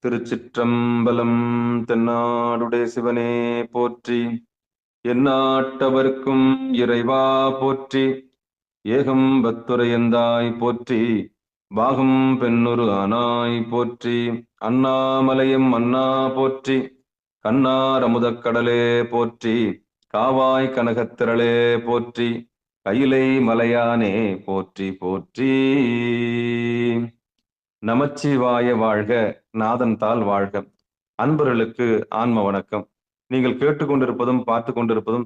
திருச்சிற்றம்பலம். தென்னாடுடைய சிவனே போற்றி. எந்நாட்டவர்க்கும் இறைவா போற்றி. ஏகம்பத்துரையந்தாய் போற்றி. பாகம் பெண்ணுரு ஆனாய் போற்றி. அண்ணாமலையும் அண்ணா போற்றி. கண்ணார் அமுதக்கடலே போற்றி. காவாய் கனகத்திரளே போற்றி. கையிலை மலையானே போற்றி போற்றி. நமச்சிவாய வாழ்க. நாதன் தாள் வாழ்க. அன்பர்களுக்கு ஆன்ம வணக்கம். நீங்கள் கேட்டுக்கொண்டிருப்பதும் பார்த்து கொண்டிருப்பதும்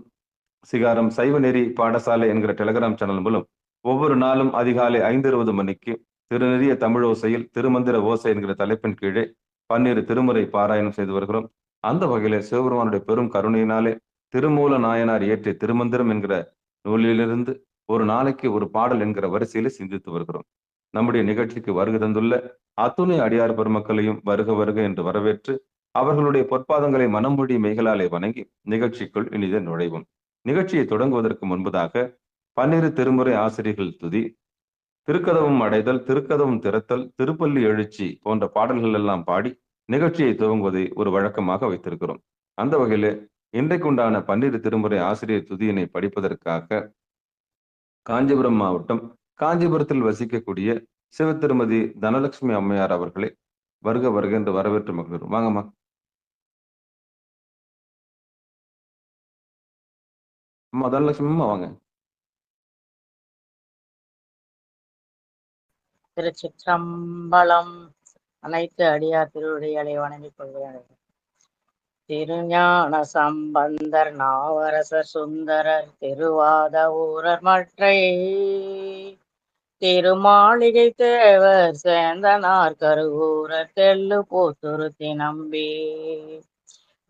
சிகாரம் சைவ நெறி பாடசாலை என்கிற டெலிகிராம் சேனல் மூலம் ஒவ்வொரு நாளும் அதிகாலை 5:20 மணிக்கு திருநெறிய தமிழோசையில் திருமந்திர ஓசை என்கிற தலைப்பின் கீழே 12 திருமுறை பாராயணம் செய்து வருகிறோம். அந்த வகையில சிவபெருமானுடைய பெரும் கருணையினாலே திருமூல நாயனார் இயற்றிய திருமந்திரம் என்கிற நூலிலிருந்து ஒரு நாளைக்கு ஒரு பாடல் என்கிற வரிசையில சிந்தித்து வருகிறோம். நம்முடைய நிகழ்ச்சிக்கு வருகை தந்துள்ள அத்துணை அடியார் பெருமக்களையும் வருக வருக என்று வரவேற்று அவர்களுடைய பொற்பாதங்களை மனமொழி மெய்களாலே வணங்கி நிகழ்ச்சிக்குள் இனித நுழைவோம். நிகழ்ச்சியை தொடங்குவதற்கு முன்பதாக 12 திருமுறை ஆசிரியர்கள் துதி, திருக்கதவும் அடைதல், திருக்கதவும் திறத்தல், திருப்பள்ளி எழுச்சி போன்ற பாடல்கள் எல்லாம் பாடி நிகழ்ச்சியை துவங்குவதை ஒரு வழக்கமாக வைத்திருக்கிறோம். அந்த வகையில இன்றைக்குண்டான 12 திருமுறை ஆசிரியர் துதியினை படிப்பதற்காக காஞ்சிபுரம் மாவட்டம் காஞ்சிபுரத்தில் வசிக்கக்கூடிய சிவ திருமதி தனலட்சுமி அம்மையார் அவர்களை வருக வருக என்று வரவேற்று மகிழ்கிறோம். வாங்கம்மா. அம்மா தனலட்சுமி அம்மா வாங்க. திருச்சிற்றம்பலம். அனைத்து அடியார் திருவடிகளை வணங்கிக் கொள்கிறேன். திருஞான சம்பந்தர் நாவரசர் சுந்தரர் திருவாத ஊரர் மற்றை திருமாளிகை தேவர் சேந்தனார் கருவூரர் தெல்லு போத்துருத்தி நம்பி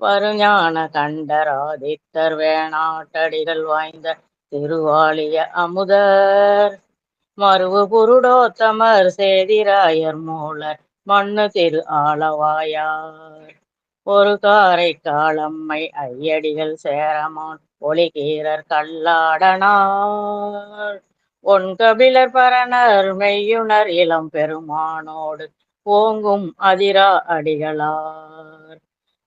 வருஞான கண்டராதித்தர் வேணாட்டடிகள் வாய்ந்த திருவாளிய அமுதர் மருவு புருடோத்தமர் சேதிராயர் மூலர் மண்ணு திரு ஆளவாயார் ஒரு காரை காலம்மை ஐயடிகள் சேரமான் ஒளிகீரர் கல்லாடனார் ஒன்கபிலர் பரணர் மெய்யுணர் இளம் பெருமானோடு ஓங்கும் அதிரா அடிகளார்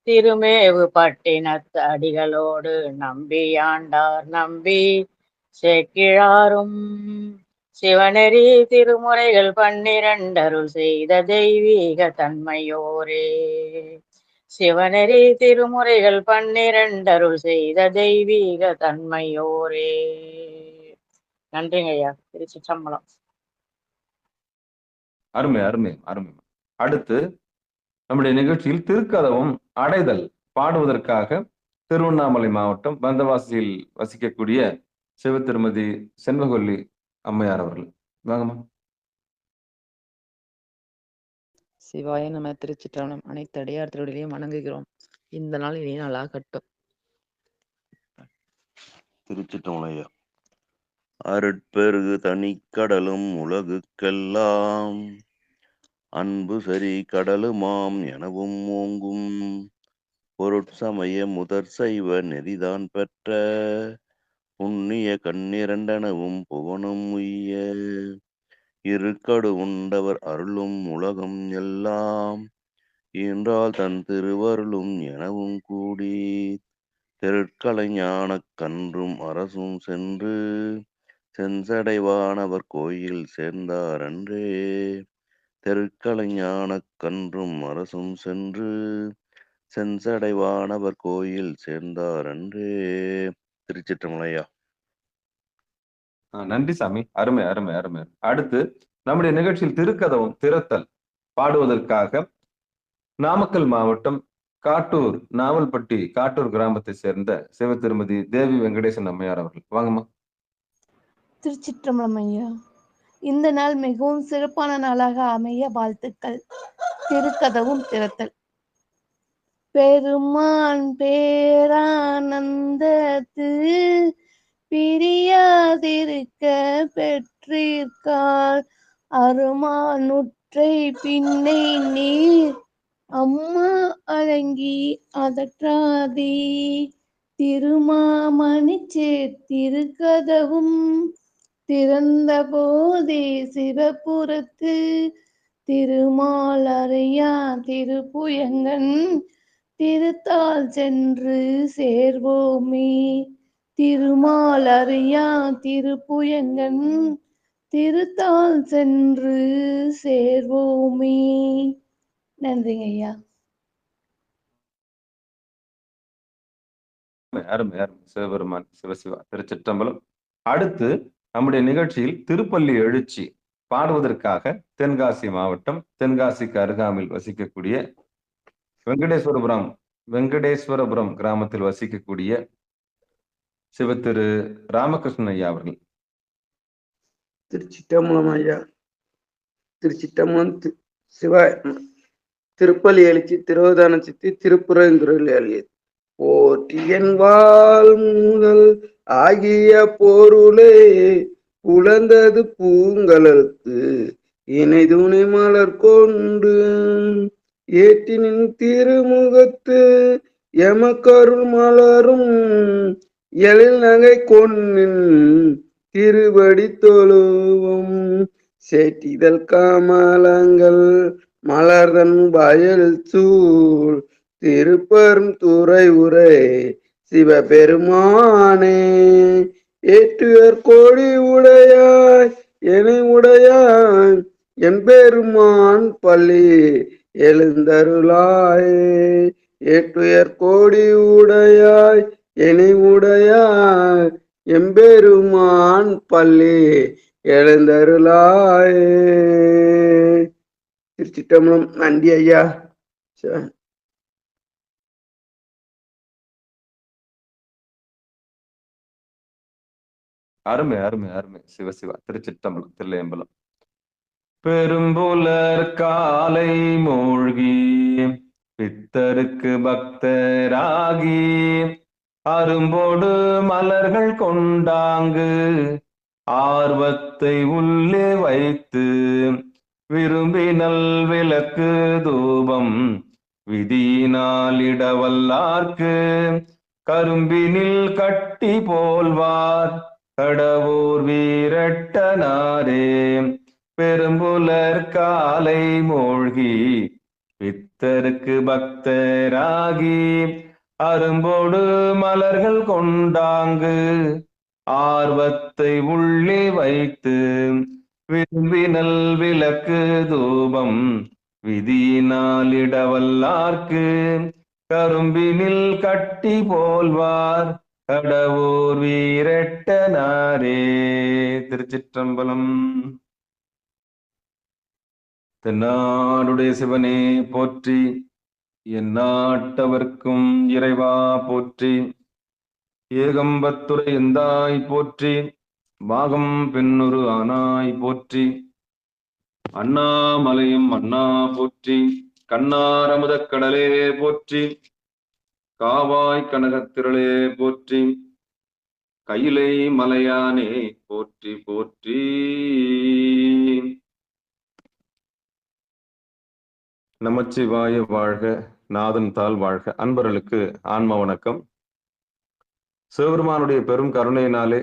திருமேவு பட்டினத்து அடிகளோடு நம்பியாண்டார் நம்பி செக்கிழாரும் சிவநெறி திருமுறைகள் 12 அருள் செய்த தெய்வீக தன்மையோரே. சிவநெறி திருமுறைகள் 12 அருள் செய்த தெய்வீக தன்மையோரே. நன்றிங்க ஐயா. திருச்சிற்றம்பலம். அருமை அருமை அருமை. அடுத்து நம்முடைய நிகழ்ச்சியில் திருக்கதவும் அடைதல் பாடுவதற்காக திருவண்ணாமலை மாவட்டம் பந்தவாசியில் வசிக்கக்கூடிய சிவ திருமதி செண்பகொல்லி அம்மையார் அவர்கள். வாங்கம்மா. சிவாய நம. திருச்சிற்றம்பலம். அனைத்து அடியார் திருவடிகளையும் வணங்குகிறோம். இந்த நாள் இனி நாளாகட்டும். திருச்சிற்றம்பலம். அருட்பெருகு தனிக்கடலும் உலகுக்கெல்லாம் அன்பு சரி கடலுமாம் எனவும் ஓங்கும் பொருட்சமய முதற் சைவ நெறிதான் பெற்ற புண்ணிய கண்ணிரண்டனவும் புவனும் உய்ய இருக்கடு உண்டவர் அருளும் உலகம் எல்லாம் ஈன்றால் தன் திருவருளும் எனவும் கூடி திருக்கலைஞானக் கன்றும் அரசும் சென்று செஞ்சடைவானவர் கோயில் சேர்ந்தாரன்றே. திருக்கலைஞானக் கன்றும் அரசும் சென்று செஞ்சடைவானவர் கோயில் சேர்ந்தாரன்றே. திருச்சிற்றம்பலம். நன்றி சாமி. அருமை அருமை அருமை. அடுத்து நம்முடைய நிகழ்ச்சியில் திருக்கதவும் திறத்தல் பாடுவதற்காக நாமக்கல் மாவட்டம் காட்டூர் நாவல்பட்டி காட்டூர் கிராமத்தை சேர்ந்த சிவ திருமதி தேவி வெங்கடேசன் அம்மையார் அவர்கள். வாங்கம்மா. திருச்சிற்றம்பலம் ஐயா. இந்த நாள் மிகவும் சிறப்பான நாளாக அமைய வாழ்த்துக்கள். திருக்கதவும் திறத்தல். பெருமான் பேரானந்தத்து பிரியாதிருக்க பெற்றிருக்கார் அருமானுற்றை பின்னை நீர் அம்மா அடங்கி அதற்றாதே திருமாமணிச்சே திருக்கதவும் திறந்த போதே சிவபுரத்து திருமாலறியா திருப்புயங்கன் திருத்தால் சென்று சேர்வோமே. திருமாலறியா திருப்புயங்கன் திருத்தால் சென்று சேர்வோமே. நன்றிங்க ஐயா. அருமை அருமை. சிவபெருமான் சிவசிவா திருச்சிற்றம்பலம். அடுத்து நம்முடைய நிகழ்ச்சியில் திருப்பள்ளி எழுச்சி பாடுவதற்காக தென்காசி மாவட்டம், தென்காசிக்கு அருகாமையில் வசிக்கக்கூடிய வெங்கடேஸ்வரபுரம் கிராமத்தில் வசிக்கக்கூடிய சிவத்திரு ராமகிருஷ்ணன் ஐயா அவர்கள். திருச்சிற்றம்பலம் ஐயா. திருச்சிற்றம்பலம். சிவ திருப்பள்ளி எழுச்சி திருவதான சித்தி திருப்புறங்குறள் எழுதியது. போற்றியன் வாழ் முதல் ஆகிய பொருளே புலந்தது பூங்கலத்து இணை துணை மலர் கொண்டு ஏற்றினின் திருமுகத்து எமக்கருள் மலரும் எழில் நகை கொன்னின் திருவடி தொழுவும் சேட்டிதழ் கமலங்கள் மலர்தன் வயல் சூழ் திருப்பெரும் துறை உரை சிவபெருமானே. ஏற்றுவர் கோடி உடையாய் எனை உடையாய் எம்பெருமான் பள்ளி எழுந்தருளாயே. ஏற்றுயர் கோடி உடையாய் எனை உடையாய் எம்பெருமான் பள்ளி எழுந்தருளாயே. திருச்சிற்றம்பலம். நன்றி ஐயா. அருமை அருமை அருமை. சிவசிவா திருச்சிற்றம்பலம் தில்லையம்பலம். பெரும்புலர் காலை மூழ்கி பித்தருக்கு பக்தராகி அரும்போடு மலர்கள் கொண்டாங்கு ஆர்வத்தை உள்ளே வைத்து விரும்பினல் விளக்கு தூபம் விதியினால் இடவல்லார்க்கு கரும்பினில் கட்டி போல்வார் கடவுர் வீரட்டனாரே. பெரும்புலர் காலை மூழ்கி பித்தருக்கு பக்தராகி அரும்போடு மலர்கள் கொண்டாங்கு ஆர்வத்தை உள்ளே வைத்து விரும்பினல் விளக்கு தூபம் விதியினால் இடவல்லார்க்கு கரும்பினில் கட்டி போல்வார் கடவுர் வீரட்டனாரே. திருச்சிற்றம்பலம். தென்னாடுடைய சிவனே போற்றி, எந்நாட்டவர்க்கும் இறைவா போற்றி, ஏகம்பத்துரை எந்தாய் போற்றி, பாகம் பெண்ணுரு ஆனாய் போற்றி, அண்ணாமலையும் அண்ணா போற்றி, கண்ணாரமுதக் கடலே போற்றி, காவாய் கனகத்திரளே போற்றி, கையிலை மலையானே போற்றி போற்றி. நமச்சிவாய வாழ்க, நாதன் தாள் வாழ்க. அன்பர்களுக்கு ஆன்ம வணக்கம். சிவபெருமானுடைய பெரும் கருணையினாலே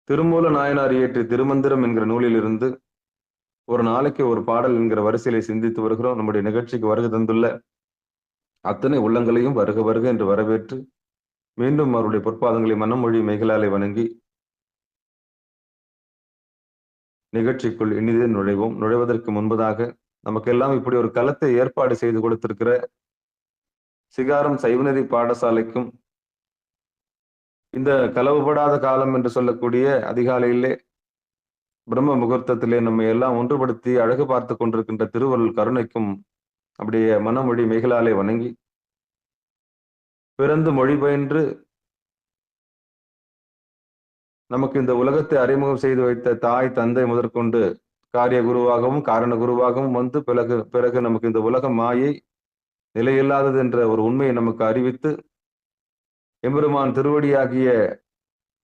திருமூல நாயனார் இயற்றிய திருமந்திரம் என்கிற நூலிலிருந்து ஒரு நாளைக்கு ஒரு பாடல் என்கிற வரிசையிலே சிந்தித்து வருகிறோம். நம்முடைய நிகழ்ச்சிக்கு வருகை தந்துள்ள அத்தனை உள்ளங்களையும் வருக வருக என்று வரவேற்று மீண்டும் அவருடைய பொற்பாதங்களை மனமொழி மெய்களாலே வணங்கி நிகழ்ச்சிக்குள் இனிதே நுழைவோம். நுழைவதற்கு முன்பதாக நமக்கெல்லாம் இப்படி ஒரு களத்தை ஏற்பாடு செய்து கொடுத்திருக்கிற சிகாரம் சைவநெறி பாடசாலைக்கும் இந்த களவுபடாத காலம் என்று சொல்லக்கூடிய அதிகாலையிலே பிரம்ம முகூர்த்தத்திலே நம்மை எல்லாம் ஒன்றுபடுத்தி அழகு பார்த்து கொண்டிருக்கின்ற திருவருள் கருணைக்கும் அப்படியே மனமொழி மெய்களாலே வணங்கி பிறந்து மொழி பயின்று நமக்கு இந்த உலகத்தை அறிமுகம் செய்து வைத்த தாய் தந்தை முதற்கொண்டு காரிய குருவாகவும் காரண குருவாகவும் வந்து பிறகு நமக்கு இந்த உலக மாயை நிலையில்லாதது என்ற ஒரு உண்மையை நமக்கு அறிவித்து எம்பெருமான் திருவடியாகிய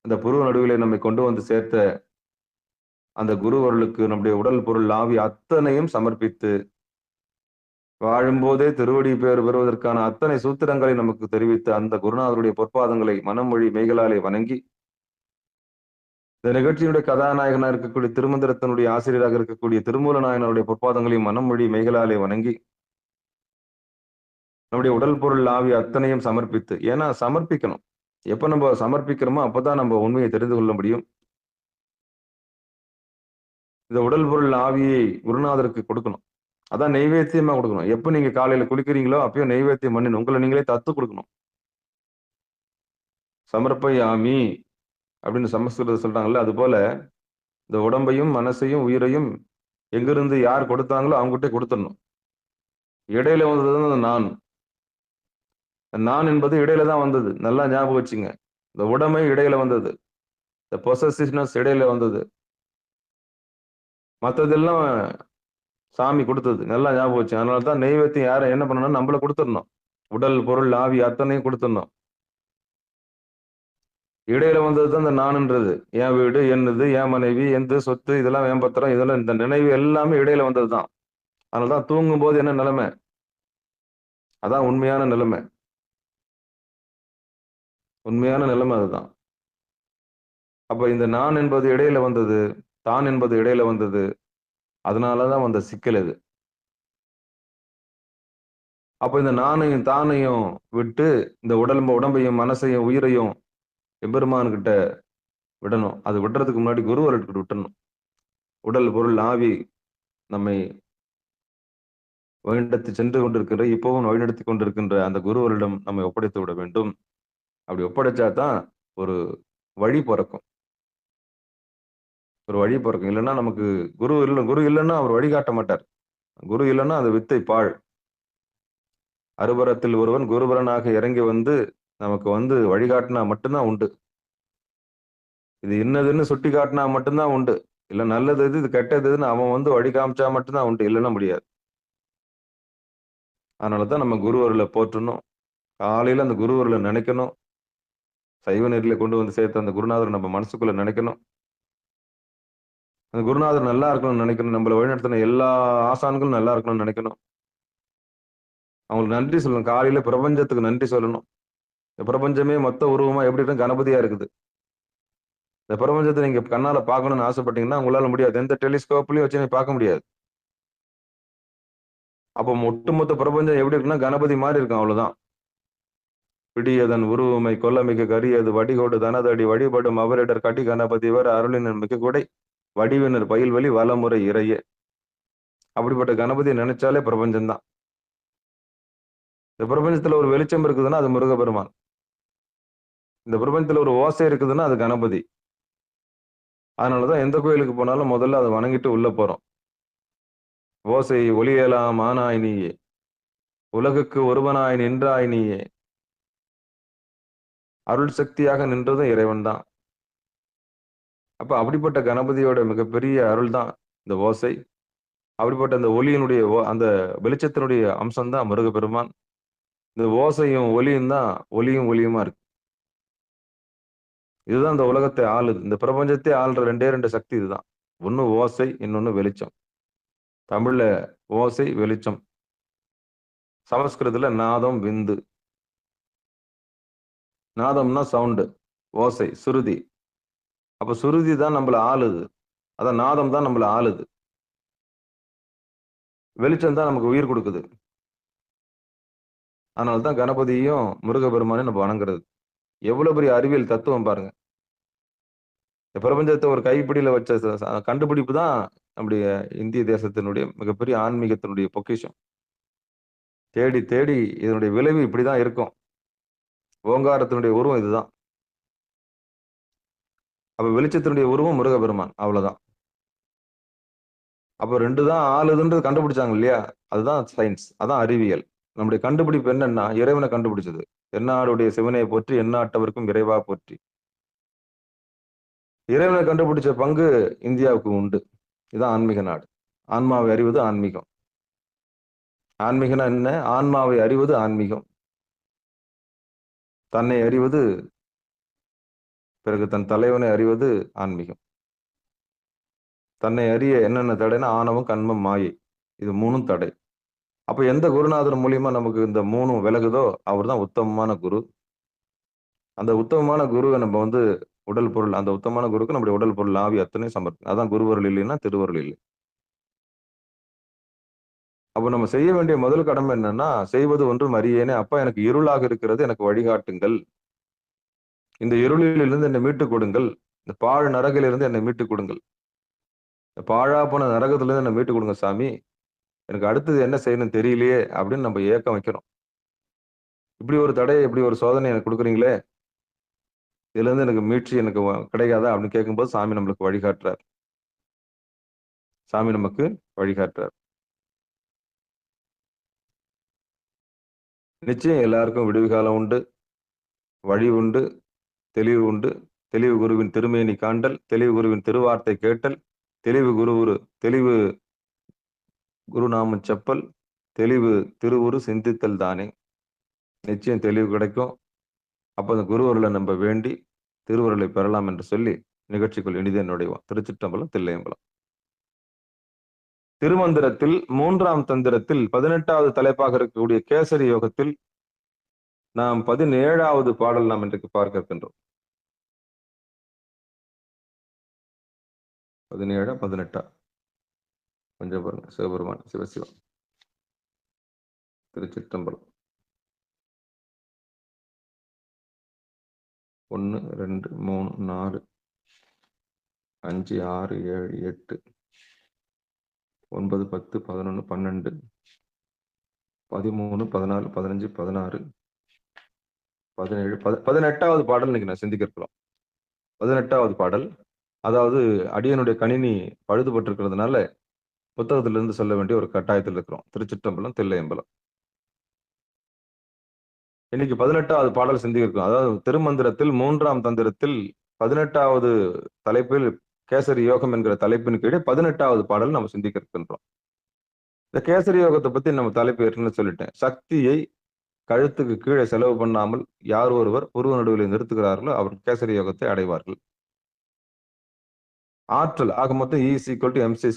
அந்த புருவ நடுவிலே நம்மை கொண்டு வந்து சேர்த்த அந்த குருவர்களுக்கு நம்முடைய உடல் பொருள் ஆவி அத்தனையும் சமர்ப்பித்து வாழும்போதே திருவடி பேர் பெறுவதற்கான அத்தனை சூத்திரங்களை நமக்கு தெரிவித்த அந்த குருநாதருடைய பொற்பாதங்களை மனமொழி மெய்களாலே வணங்கி இந்த நிகழ்ச்சியினுடைய கதாநாயகனாக இருக்கக்கூடிய திருமந்திரத்தினுடைய ஆசிரியராக இருக்கக்கூடிய திருமூல நாயனருடைய பொற்பாதங்களையும் மனமொழி மெய்களாலே வணங்கி நம்முடைய உடல் பொருள் ஆவி அத்தனையும் சமர்ப்பித்து, ஏன்னா சமர்ப்பிக்கணும். எப்ப நம்ம சமர்ப்பிக்கிறோமோ அப்பதான் நம்ம உண்மையை தெரிந்து கொள்ள முடியும். இந்த உடல் பொருள் ஆவியை குருநாதருக்கு கொடுக்கணும். அதான் நெய்வேத்தியமா கொடுக்கணும். எப்ப நீங்க காலையில குளிக்கிறீங்களோ அப்பயும் நெய்வேத்தியம் பண்ணணும். உங்களை நீங்களே தத்து கொடுக்கணும். சமர்ப்பயாமி அப்படின்னு சமஸ்கிருதம் சொல்றாங்கல்ல, அது போல இந்த உடம்பையும் மனசையும் உயிரையும் எங்கிருந்து யார் கொடுத்தாங்களோ அவங்ககிட்ட கொடுத்துடணும். இடையில வந்தது நான். நான் என்பது இடையில தான் வந்தது. நல்லா ஞாபகம் வச்சுங்க. இந்த உடமை இடையில வந்தது. இந்த பொசசிவ்னஸ் இடையில வந்தது. மற்றதெல்லாம் சாமி கொடுத்தது. நல்லா ஞாபகம் வச்சு. அதனால தான் நெய்வேத்தியம் யாரை என்ன பண்ணணும், நம்மள கொடுத்துடணும். உடல் பொருள் ஆவி அத்தனையும் கொடுத்துடணும். இடையில வந்தது தான் இந்த நான்ன்றது. என் வீடு, என்னது, என் மனைவி, எந்த சொத்து, இதெல்லாம் என் பத்திரம், இதெல்லாம் இந்த நினைவு எல்லாமே இடையில வந்தது தான். அதனாலதான் தூங்கும் போது என்ன நிலைமை, அதான் உண்மையான நிலைமை. உண்மையான நிலைமை அதுதான். அப்ப இந்த நான் என்பது இடையில வந்தது, தான் என்பது இடையில வந்தது. அதனாலதான் வந்த சிக்கல் இது. அப்ப இந்த நானையும் தானையும் விட்டு இந்த உடம்பையும் மனசையும் உயிரையும் எம்பெருமான்கிட்ட விடணும். அது விடுறதுக்கு முன்னாடி குருவர்கிட்ட விட்டணும். உடல் பொருள் ஆவி நம்மை வழிநடத்தி சென்று கொண்டிருக்கின்ற, இப்பவும் வழிநடத்தி கொண்டிருக்கின்ற அந்த குருவரிடம் நம்மை ஒப்படைத்து விட வேண்டும். அப்படி ஒப்படைச்சாதான் ஒரு வழி பிறக்கும். ஒரு வழி பிறக்கும். இல்லைன்னா நமக்கு குரு இல்லைன்னா அவர் வழிகாட்ட மாட்டார். குரு இல்லைன்னா அது வித்தை பாழ். அறுபரத்தில் ஒருவன் குருபரனாக இறங்கி வந்து நமக்கு வந்து வழிகாட்டினா மட்டும்தான் உண்டு. இது இன்னதுன்னு சுட்டி காட்டினா மட்டும்தான் உண்டு. இல்ல நல்லது இது கெட்டது இதுன்னு அவன் வந்து வழி காமிச்சா மட்டும்தான் உண்டு. இல்லைன்னா முடியாது. அதனாலதான் நம்ம குருவர்களை போற்றணும். காலையில அந்த குருவர்களை நினைக்கணும். சைவ நெறியில கொண்டு வந்து சேர்த்த அந்த குருநாதர் நம்ம மனசுக்குள்ள நினைக்கணும். அந்த குருநாதர் நல்லா இருக்கணும்னு நினைக்கணும். நம்மளை வழிநடத்தின எல்லா ஆசான்களும் நல்லா இருக்கணும்னு நினைக்கணும். அவங்களுக்கு நன்றி சொல்லணும். காலையில பிரபஞ்சத்துக்கு நன்றி சொல்லணும். இந்த பிரபஞ்சமே மொத்த உருவமா எப்படி இருக்கு, கணபதியா இருக்குது. இந்த பிரபஞ்சத்தை நீங்க கண்ணால பார்க்கணும்னு ஆசைப்பட்டீங்கன்னா உங்களால முடியாது. எந்த டெலிஸ்கோப்லயும் வச்சு நீங்க பார்க்க முடியாது. அப்போ ஒட்டுமொத்த பிரபஞ்சம் எப்படி இருக்குன்னா கணபதி மாதிரி இருக்கும். அவ்வளவுதான். பிடியதன் உருவமை கொல்லமிக்க கரியது வடிகோடு தனதடி வழிபடும் அவரிடர் கட்டி கணபதிவர் அருளினர் மிக கூட வடிவினர் பயில்வழி வலமுறை இறைய. அப்படிப்பட்ட கணபதியை நினைச்சாலே பிரபஞ்சம்தான். இந்த பிரபஞ்சத்துல ஒரு வெளிச்சம் இருக்குதுன்னா அது முருகப்பெருமான். இந்த பிரபஞ்சத்துல ஒரு ஓசை இருக்குதுன்னா அது கணபதி. அதனாலதான் எந்த கோயிலுக்கு போனாலும் முதல்ல அதை வணங்கிட்டு உள்ள போறோம். ஓசை ஒளியலாம் ஆனாய் நீயே, உலகுக்கு ஒருவனாய் நின்றாய் நீயே. அருள் சக்தியாக நின்றதும் இறைவன் தான். அப்ப அப்படிப்பட்ட கணபதியோட மிகப்பெரிய அருள் தான் இந்த ஓசை. அப்படிப்பட்ட அந்த ஒளியினுடைய அந்த வெளிச்சத்தினுடைய அம்சம்தான் முருகப்பெருமான். இந்த ஓசையும் ஒளியும் தான் ஒளியுமா இருக்கு. இதுதான் இந்த உலகத்தை ஆளுது. இந்த பிரபஞ்சத்தை ஆள்ற ரெண்டு சக்தி இதுதான். ஒண்ணு ஓசை, இன்னொன்னு வெளிச்சம். தமிழ்ல ஓசை, வெளிச்சம். சமஸ்கிருதத்துல நாதம், விந்து. நாதம்னா சவுண்டு, ஓசை சுருதி. அப்ப சுருதி தான் நம்மள ஆளுது. அதான் நாதம் தான் நம்மள ஆளுது. வெளிச்சம் தான் நமக்கு உயிர் கொடுக்குது. அதனால்தான் கணபதியும் முருகப்பெருமானையும் நம்ம வணங்குறது. எவ்வளவு பெரிய அறிவியல் தத்துவம் பாருங்க. இந்த பிரபஞ்சத்தை ஒரு கைப்பிடியில வச்ச கண்டுபிடிப்பு தான் நம்முடைய இந்திய தேசத்தினுடைய மிகப்பெரிய ஆன்மீகத்தினுடைய பொக்கிஷம். தேடி தேடி இதனுடைய விளைவு இப்படிதான் இருக்கும். ஓங்காரத்தினுடைய உருவம் இதுதான். அப்ப வெளிச்சத்தினுடைய உருவம் முருகப்பெருமான். அவ்வளவுதான். அப்ப ரெண்டு தான் ஆளுதுன்றது கண்டுபிடிச்சாங்க இல்லையா, அதுதான் சயின்ஸ், அதான் அறிவியல். நம்முடைய கண்டுபிடிப்பு என்னன்னா இறைவனை கண்டுபிடிச்சது. எந்நாடுடைய சிவனை போற்றி எந்நாட்டவருக்கும் இறைவா போற்றி. இறைவனை கண்டுபிடிச்ச பங்கு இந்தியாவுக்கு உண்டு. இதுதான் ஆன்மீக நாடு. ஆன்மாவை அறிவது ஆன்மீகம். ஆன்மீகம்னா என்ன? ஆன்மாவை அறிவது ஆன்மீகம். தன்னை அறிவது, பிறகு தன் தலைவனை அறிவது ஆன்மீகம். தன்னை அறிய என்னென்ன தடைனா ஆணவம், கண்மம், மாயை. இது மூணும் தடை. அப்ப எந்த குருநாதர் மூலியமா நமக்கு இந்த மூணும் விலகுதோ அவர் தான் உத்தமமான குரு. அந்த உத்தமமான குருவை நம்ம உடல் பொருள் அந்த உத்தமமான குருக்கு நம்முடைய உடல் பொருள் ஆவி அத்தனை சமர்ப்பணம். அதான் குருவருள் இல்லைன்னா திருவருள் இல்லை. அப்ப நம்ம செய்ய வேண்டிய முதல் கடமை என்னன்னா, செய்வது ஒன்றும் அறியேனே, அப்பா எனக்கு இருளாக இருக்கிறது, எனக்கு வழிகாட்டுங்கள். இந்த இருளிலிருந்து என்னை மீட்டுக் கொடுங்கள். இந்த பாழ் நரகிலிருந்து என்னை மீட்டுக் கொடுங்கள். இந்த பாழா போன நரகத்திலிருந்து என்னை மீட்டுக் கொடுங்க சாமி. எனக்கு அடுத்தது என்ன செய்யணும்னு தெரியலையே அப்படின்னு நம்ம ஏக்கம் வைக்கிறோம். இப்படி ஒரு தடை, இப்படி ஒரு சோதனை எனக்கு கொடுக்குறீங்களே, இதுல இருந்து எனக்கு மீட்சி எனக்கு கிடைக்காதா அப்படின்னு கேட்கும்போது சாமி நம்மளுக்கு வழிகாட்டுறார். சாமி நமக்கு வழிகாட்டுறார். நிச்சயம் எல்லாருக்கும் விடுவி காலம் உண்டு, வழி உண்டு, தெளிவு உண்டு. தெளிவு குருவின் திருமேனி காண்டல், தெளிவு குருவின் திருவார்த்தை கேட்டல், தெளிவு குருநாமம் செப்பல், தெளிவு திருவுரு சிந்தித்தல் தானே. நிச்சயம் தெளிவு கிடைக்கும். அப்ப அந்த குருவருளை நம்ம வேண்டி திருவருளை பெறலாம் என்று சொல்லி நிகழ்ச்சிக்குள் இனிதே நுழைவோம். திருச்சிற்றம்பலம், தில்லையம்பலம். திருமந்திரத்தில் 3ஆம் தந்திரத்தில் 18வது தலைப்பாக இருக்கக்கூடிய கேசரி யோகத்தில் நாம் 17வது பாடல் நாம் இன்றைக்கு பார்க்க இருக்கின்றோம். 17 18 கொஞ்சம் பாருங்க. சிவபெருமான் சிவசிவம். திருச்சிற்றம்பலம். 1 2 3 4 5 6 7 8 9 10 11 12 13 14 15 16 17 18வது பாடல் இன்னைக்கு நான் சிந்திக்க இருக்கிறோம். 18வது பாடல், அதாவது அடியனுடைய கணினி பழுதுபட்டிருக்கிறதுனால புத்தகத்திலிருந்து சொல்ல வேண்டிய ஒரு கட்டாயத்தில் இருக்கிறோம். திருச்சிற்றம்பலம், தில்லையம்பலம். இன்னைக்கு 18வது பாடல் சிந்திக்க இருக்கிறோம். அதாவது திருமந்திரத்தில் 3ஆம் தந்திரத்தில் 18வது தலைப்பில் கேசரி யோகம் என்கிற தலைப்பின் கீழே 18வது பாடல் நம்ம சிந்திக்க இருக்கின்றோம். இந்த கேசரி யோகத்தை பத்தி நம்ம தலைப்பு ஏற்கனவே சொல்லிட்டேன். சக்தியை கழுத்துக்கு கீழே செலவு பண்ணாமல் யார் ஒருவர் உருவ நடுவில் நிறுத்துகிறார்களோ அவர் கேசரி யோகத்தை அடைவார்கள். ஆற்றல் ஆக மொத்தம் E=mc².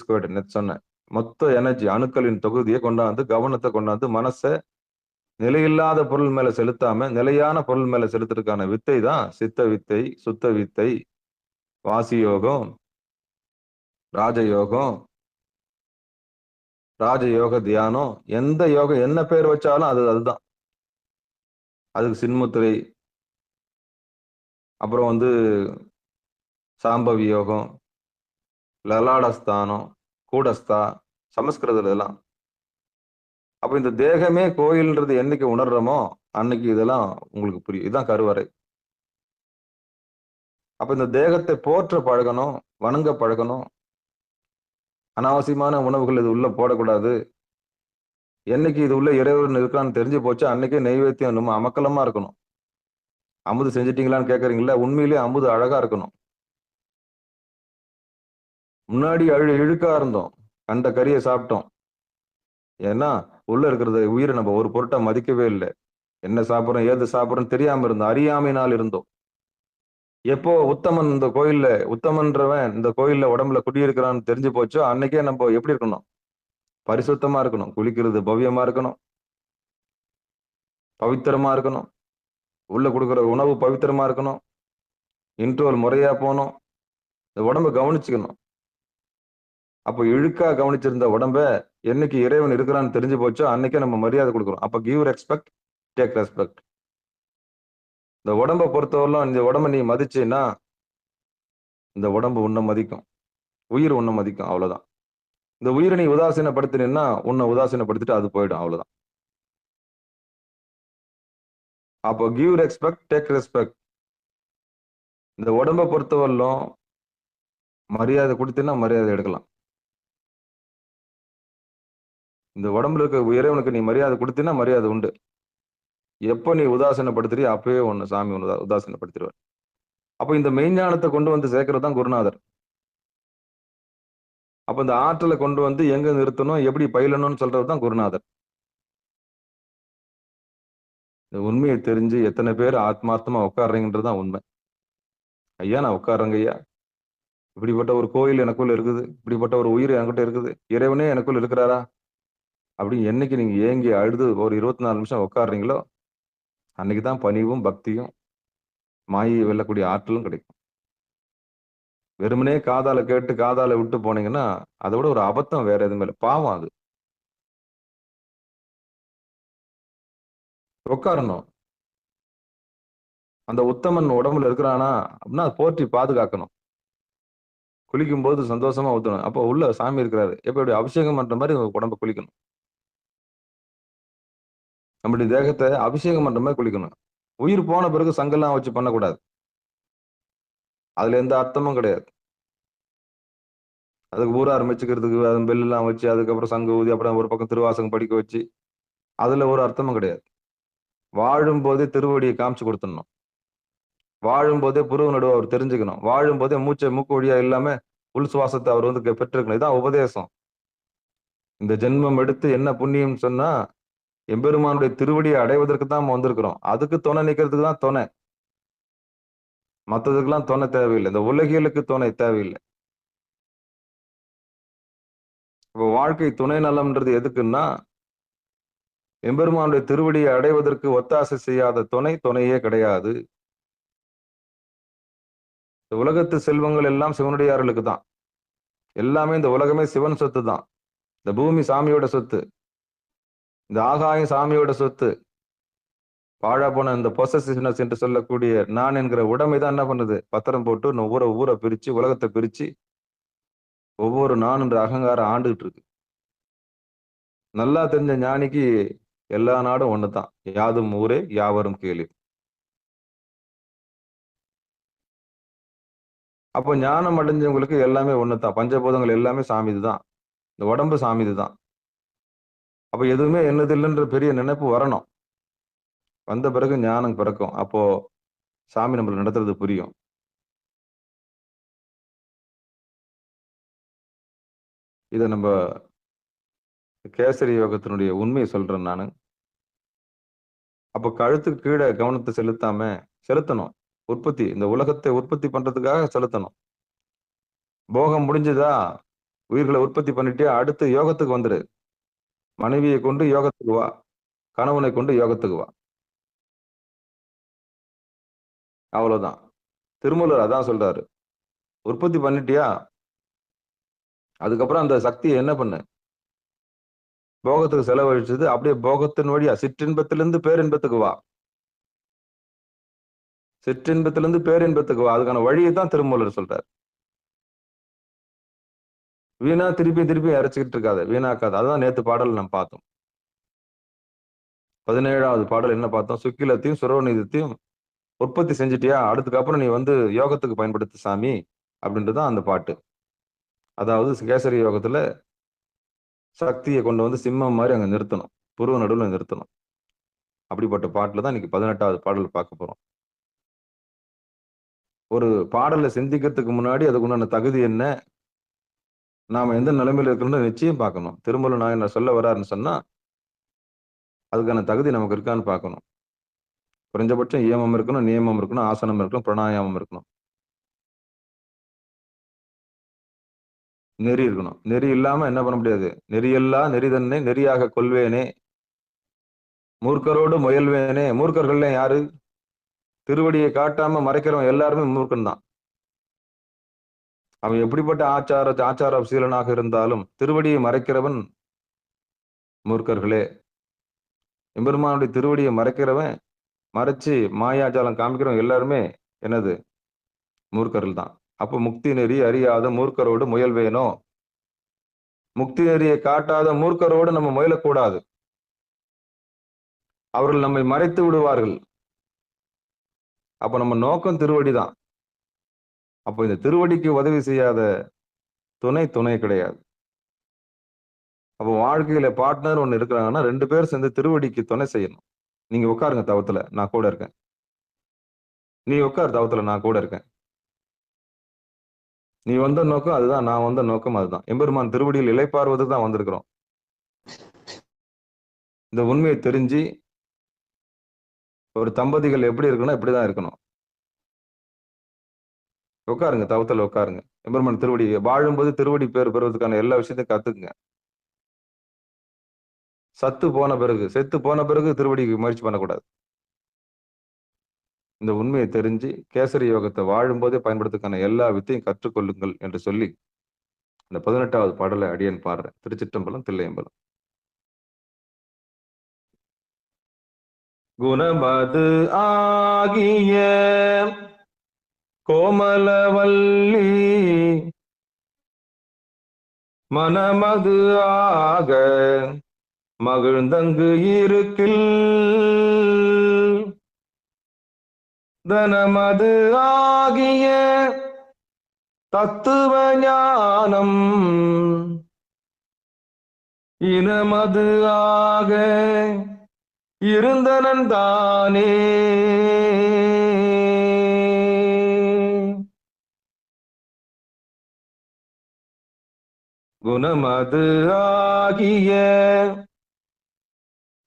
சொன்னேன். மொத்த எனர்ஜி அணுக்களின் தொகுதியை கொண்டாந்து, கவனத்தை கொண்டாந்து, மனசை நிலையில்லாத பொருள் மேல செலுத்தாம நிலையான பொருள் மேல செலுத்துறதுக்கான வித்தை தான் சித்த வித்தை, சுத்த வித்தை, வாசி யோகம், ராஜயோகம், ராஜயோக தியானம். எந்த யோகம் என்ன பேர் வச்சாலும் அதுதான். அதுக்கு சின்முத்திரை, அப்புறம் சாம்பவி யோகம், லலாடஸ்தானம், கூடஸ்தா, சமஸ்கிருதத்துல இதெல்லாம். அப்ப இந்த தேகமே கோயில்ன்றது என்னைக்கு உணர்றோமோ அன்னைக்கு இதெல்லாம் உங்களுக்கு புரியும். இதுதான் கருவறை. அப்ப இந்த தேகத்தை போற்ற பழகணும், வணங்க பழகணும். அனாவசியமான உணவுகள் இது உள்ள போடக்கூடாது. என்னைக்கு இது உள்ள இறைவன் இருக்கான்னு தெரிஞ்சு போச்சு அன்னைக்கே நெய்வேத்தியம் நம்ம அமக்கலமா இருக்கணும். அமுது செஞ்சிட்டீங்களான்னு கேட்கறீங்களா? உண்மையிலேயே அமுது அழகா இருக்கணும். முன்னாடி இழுக்கா இருந்தோம், கண்ட கறியை சாப்பிட்டோம். ஏன்னா உள்ள இருக்கிறது உயிரை நம்ம ஒரு பொருட்டா மதிக்கவே இல்லை. என்ன சாப்பிட்றோம், ஏது சாப்பிட்றோம் தெரியாம இருந்தோம், அறியாமையினால் இருந்தோம். எப்போ உத்தமன் இந்த கோயில்ல, உத்தமன்றவன் இந்த கோயில்ல உடம்புல குடியிருக்கிறான்னு தெரிஞ்சு போச்சோ அன்னைக்கே நம்ம எப்படி இருக்கணும்? பரிசுத்தமா இருக்கணும். குளிக்கிறது பவ்யமா இருக்கணும், பவித்திரமா இருக்கணும். உள்ள கொடுக்குற உணவு பவித்திரமா இருக்கணும். இன்ட்ரோல் முறையா போகணும். இந்த உடம்ப கவனிச்சுக்கணும். அப்போ இழுக்கா கவனிச்சிருந்த உடம்ப என்னைக்கு இறைவன் இருக்கிறான்னு தெரிஞ்சு போச்சோ அன்னைக்கே நம்ம மரியாதை கொடுக்குறோம். அப்ப கிவ் ரெஸ்பெக்ட், டேக் ரெஸ்பெக்ட். இந்த உடம்பை பொறுத்தவரையிலும் இந்த உடம்பை நீ மதிச்சேன்னா இந்த உடம்பு உன்னை மதிக்கும், உயிர் உன்னை மதிக்கும். அவ்வளவுதான். இந்த உயிரை நீ உதாசீனப்படுத்தினா உன்னை உதாசீனப்படுத்திட்டு அது போயிடும். அவ்வளவுதான். அப்போ கிவ் ரெஸ்பெக்ட், டேக் ரெஸ்பெக்ட். இந்த உடம்பை பொறுத்தவரையிலும் மரியாதை கொடுத்தீங்கன்னா மரியாதை எடுக்கலாம். இந்த உடம்புல இருக்க இறைவனுக்கு நீ மரியாதை கொடுத்தீங்கன்னா மரியாதை உண்டு. எப்போ நீ உதாசீனப்படுத்துறியோ அப்பவே ஒண்ணு சாமி ஒண்ணு உதாசீனப்படுத்திடுவார். அப்போ இந்த மெய்ஞானத்தை கொண்டு வந்து சேர்க்கறது தான் குருநாதர். அப்ப இந்த ஆற்றலை கொண்டு வந்து எங்க நிறுத்தணும், எப்படி பயிலணும்னு சொல்றது தான் குருநாதர். இந்த உண்மையை தெரிஞ்சு எத்தனை பேர் ஆத்மார்த்தமா உட்காடுறீங்கன்றதுதான் உண்மை. ஐயா நான் உட்காடுறேங்க ஐயா, இப்படிப்பட்ட ஒரு கோயில் எனக்குள்ள இருக்குது, இப்படிப்பட்ட ஒரு உயிர் எனக்கிட்ட இருக்குது, இறைவனே எனக்குள்ள இருக்கிறாரா அப்படின்னு என்னைக்கு நீங்க ஏங்கி அழுது ஒரு 24 நிமிஷம் உட்காடுறீங்களோ அன்னைக்குதான் பணிவும் பக்தியும் மாயை வெல்லக்கூடிய ஆற்றலும் கிடைக்கும். வெறுமனே காதால கேட்டு காதால விட்டு போனீங்கன்னா அதை விட ஒரு அபத்தம் வேற எதுவுமே இல்லை. பாவம் அது. உட்காரணும். அந்த உத்தமன் உடம்புல இருக்கிறானா அப்படின்னா அதை போற்றி பாதுகாக்கணும். குளிக்கும் போது சந்தோஷமா ஊத்தணும். அப்போ உள்ள சாமி இருக்கிறாரு. எப்படி அபிஷேகம் பண்ற மாதிரி உடம்ப குளிக்கணும். நம்முடைய தேகத்தை அபிஷேகம் பண்ற மாதிரி குளிக்கணும். உயிர் போன பிறகு சங்கெல்லாம் வச்சு பண்ணக்கூடாது. அதுல எந்த அர்த்தமும் கிடையாது. அதுக்கு ஊரார் மெச்சுக்கிறதுக்கு பெல்லாம் வச்சு அதுக்கப்புறம் சங்கு ஊதி அப்புறம் ஒரு பக்கம் திருவாசகம் படிக்க வச்சு அதுல ஒரு அர்த்தமும் கிடையாது. வாழும் போதே திருவடியை காமிச்சு கொடுத்துடணும். வாழும் போதே புருவ நடுவு அவர் தெரிஞ்சுக்கணும். வாழும் போதே மூக்கு வழியா இல்லாம உள் சுவாசத்தை அவர் வந்து பெற்றிருக்கணும். இதான் உபதேசம். இந்த ஜென்மம் எடுத்து என்ன புண்ணியம் சொன்னா எம்பெருமானுடைய திருவடியை அடைவதற்கு தான் நம்ம வந்திருக்கிறோம். அதுக்கு துணை நிக்கிறதுக்கு தான் துணை. மற்றதுக்கெல்லாம் துணை தேவையில்லை. இந்த உலகியலுக்கு துணை தேவையில்லை. இப்போ வாழ்க்கை துணை நலம்ன்றது எதுக்குன்னா எம்பெருமானுடைய திருவடியை அடைவதற்கு ஒத்தாசை செய்யாத துணையே கிடையாது. இந்த உலகத்து செல்வங்கள் எல்லாம் சிவனுடையார்களுக்கு தான். எல்லாமே இந்த உலகமே சிவன் சொத்து தான். இந்த பூமி சாமியோட சொத்து, இந்த ஆகாயம் சாமியோட சொத்து. பாழா போன இந்த பொசசிவ்னஸ் என்று சொல்லக்கூடிய நான் என்கிற உடைமை தான் என்ன பண்ணுது, பத்திரம் போட்டு ஊரை பிரிச்சு உலகத்தை பிரிச்சு ஒவ்வொரு நான் என்ற அகங்காரம் ஆண்டுகிட்டு இருக்கு. நல்லா தெரிஞ்ச ஞானிக்கு எல்லா நாடும் ஒண்ணுதான். யாதும் ஊரே யாவரும் கேளு. அப்போ ஞானம் அடைஞ்சவங்களுக்கு எல்லாமே ஒண்ணுதான். பஞ்சபூதங்கள் எல்லாமே சாமிது தான். இந்த உடம்பு சாமிது தான். அப்ப எதுவுமே என்னது இல்லைன்ற பெரிய நினைப்பு வரணும். வந்த பிறகு ஞானம் பிறக்கும். அப்போ சாமி நம்மள நடத்துறது புரியும். இத நம்ம கேசரி யோகத்தினுடைய உண்மையை சொல்றேன் நானு. அப்ப கழுத்துக்கு கீழே கவனத்தை செலுத்தணும். உற்பத்தி, இந்த உலகத்தை உற்பத்தி பண்றதுக்காக செலுத்தணும். போகம் முடிஞ்சதா, உயிர்களை உற்பத்தி பண்ணிட்டே அடுத்து யோகத்துக்கு வந்துரு. மனைவியை கொண்டு யோகத்துக்கு வா, கணவனை கொண்டு யோகத்துக்கு வா. அவ்வளவுதான். திருமூலர் அதான் சொல்றாரு. உற்பத்தி பண்ணிட்டியா, அதுக்கப்புறம் அந்த சக்தியை என்ன பண்ணு, போகத்துக்கு செலவழிச்சது அப்படியே போகத்தின் வழியா சிற்றின்பத்திலிருந்து பேரின்பத்துக்கு வா. சிற்றின்பத்திலிருந்து பேரின்பத்துக்கு வா. அதுக்கான வழியை தான் திருமூலர் சொல்றாரு. வீணா திருப்பி அரைச்சுக்கிட்டு இருக்காது, வீணாக்காது. அதுதான் நேத்து பாடல் நம்ம பார்த்தோம். 17வது பாடல் என்ன பார்த்தோம்? சுக்கிலத்தையும் சுரவநீதத்தையும் உற்பத்தி செஞ்சுட்டியா, அதுக்கப்புறம் நீ வந்து யோகத்துக்கு பயன்படுத்து சாமி அப்படின்றதுதான் அந்த பாட்டு. அதாவது கேசரி யோகத்துல சக்தியை கொண்டு வந்து சிம்மம் மாதிரி அங்க நிறுத்தணும், புருவ நடுவில் நிறுத்தணும். அப்படிப்பட்ட பாட்டுல தான் இன்னைக்கு 18வது பாடல் பார்க்க போறோம். ஒரு பாடலை சிந்திக்கிறதுக்கு முன்னாடி அதுக்கு உண்டான தகுதி என்ன, நாம எந்த நிலைமையில இருக்கணும்னு நிச்சயம் பார்க்கணும். திருமூல நாயனார் சொல்ல வர்றாருன்னு சொன்னா அதுக்கான தகுதி நமக்கு இருக்கான்னு பார்க்கணும். குறைஞ்சபட்சம் இயமம் இருக்கணும், நியமம் இருக்கணும், ஆசனம் இருக்கணும், பிராணாயாமம் இருக்கணும், நெறி இருக்கணும். நெறி இல்லாம என்ன பண்ண முடியாது. நெறியல்லா நெறிதன்னை நெறியாக கொள்வேனே, மூர்க்கரோடு முயல்வேனே. மூர்க்கர்கள்ல யாரு? திருவடியை காட்டாம மறைக்கிறவன் எல்லாருமே மூர்க்கன் தான். அவன் எப்படிப்பட்ட ஆச்சார சீலனாக இருந்தாலும் திருவடியை மறைக்கிறவன் மூர்க்கர்களே. எம்பெருமானுடைய திருவடியை மறைக்கிறவன், மறைச்சு மாயாஜாலம் காமிக்கிறவன் எல்லாருமே என்னது? மூர்க்கர்கள் தான். அப்போ முக்தி நெறி அறியாத மூர்க்கரோடு முயல்வேனோ. முக்தி நெறியை காட்டாத மூர்க்கரோடு நம்ம முயலக்கூடாது. அவர்கள் நம்மை மறைத்து விடுவார்கள். அப்ப நம்ம நோக்கம் திருவடி தான். அப்போ இந்த திருவடிக்கு உதவி செய்யாத துணை கிடையாது. அப்போ வாழ்க்கையில பார்ட்னர் ஒண்ணு இருக்கிறாங்கன்னா 2 பேர் சேர்ந்து திருவடிக்கு துணை செய்யணும். நீங்க உட்காருங்க தவத்துல, நான் கூட இருக்கேன். நீ உட்கார் தவத்துல, நான் கூட இருக்கேன். நீ வந்த நோக்கம் அதுதான், நான் வந்த நோக்கம் அதுதான். எம்பெருமான் திருவடியில் இளைப்பாறுவதுக்கு தான் வந்திருக்கிறோம். இந்த உண்மையை தெரிஞ்சு ஒரு தம்பதிகள் எப்படி இருக்கணும், இப்படிதான் இருக்கணும். உட்காருங்க தவத்துல, உட்காருங்க. எம்பெருமான் திருவடி வாழும்போது திருவடி பேர் பெறுவதற்கான எல்லா விஷயத்தையும் கத்துக்குங்க. செத்து போன பிறகு திருவடிக்கு முயற்சி பண்ணக்கூடாது. இந்த உண்மையை தெரிஞ்சு கேசரி யோகத்தை வாழும்போதே பயன்படுத்துக்கான எல்லா வித்தையும் கற்றுக்கொள்ளுங்கள் என்று சொல்லி இந்த 18வது பாடலை அடியேன் பாடுறேன். திருச்சிற்றம்பலம், தில்லையம்பலம். குணமது ஆகிய கோமலவல்லி மனமது ஆக மகிழ்ந்தங்கு இருக்கில் தனமது ஆகிய தத்துவ ஞானம் இனமது ஆக இருந்தனன் தானே. குணமது ஆகிய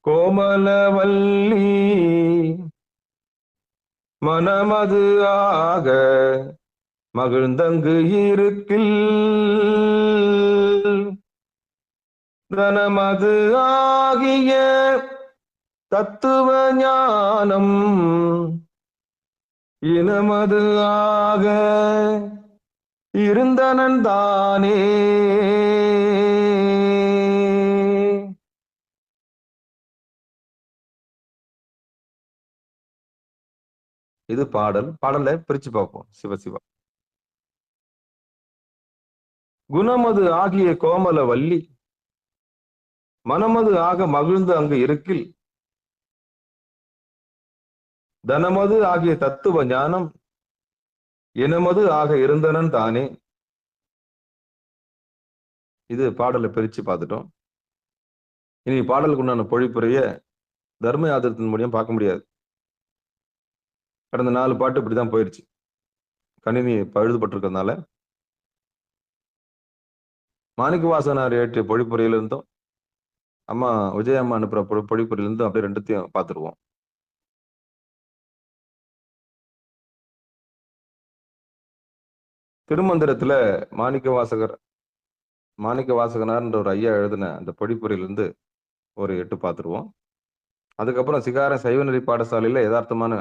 கோமலவல்லி மனமது ஆக மகிழ்ந்தங்கு இருக்கில் தனமது ஆகிய தத்துவ ஞானம் இனமது ஆக இருந்தனன் தானே. இது பாடலை பிரிச்சு பார்ப்போம். சிவசிவா. குணமது ஆகிய கோமல வள்ளி மனமது ஆக மகிழ்ந்து அங்கு இருக்கில் தனமது ஆகிய தத்துவ ஞானம் இனமது ஆக இருந்தனன் தானே. இது பாடலை பிரிச்சு பார்த்துட்டோம். இனி பாடலுக்கு உண்டான பொழிப்புரைய தர்ம யாத்திரத்தின் மூலியம் பார்க்க முடியாது. கடந்த 4 பாட்டு இப்படிதான் போயிருச்சு. கணினி பழுதுபட்டிருக்கிறதுனால மாணிக்கவாசனார் ஏற்றிய பொழிப்புரையிலிருந்தும் அம்மா விஜயம்மா அனுப்புற பொழிப்புரையிலிருந்தும் அப்படியே ரெண்டுத்தையும் பார்த்துருவோம். திருமந்திரத்துல மாணிக்க வாசகனார்ன்ற ஒரு ஐயா எழுதின அந்த பொழிப்புரையிலிருந்து ஒரு 8 பார்த்துருவோம். அதுக்கப்புறம் சிகாரம் சைவநெறி பாடசாலையில யதார்த்தமான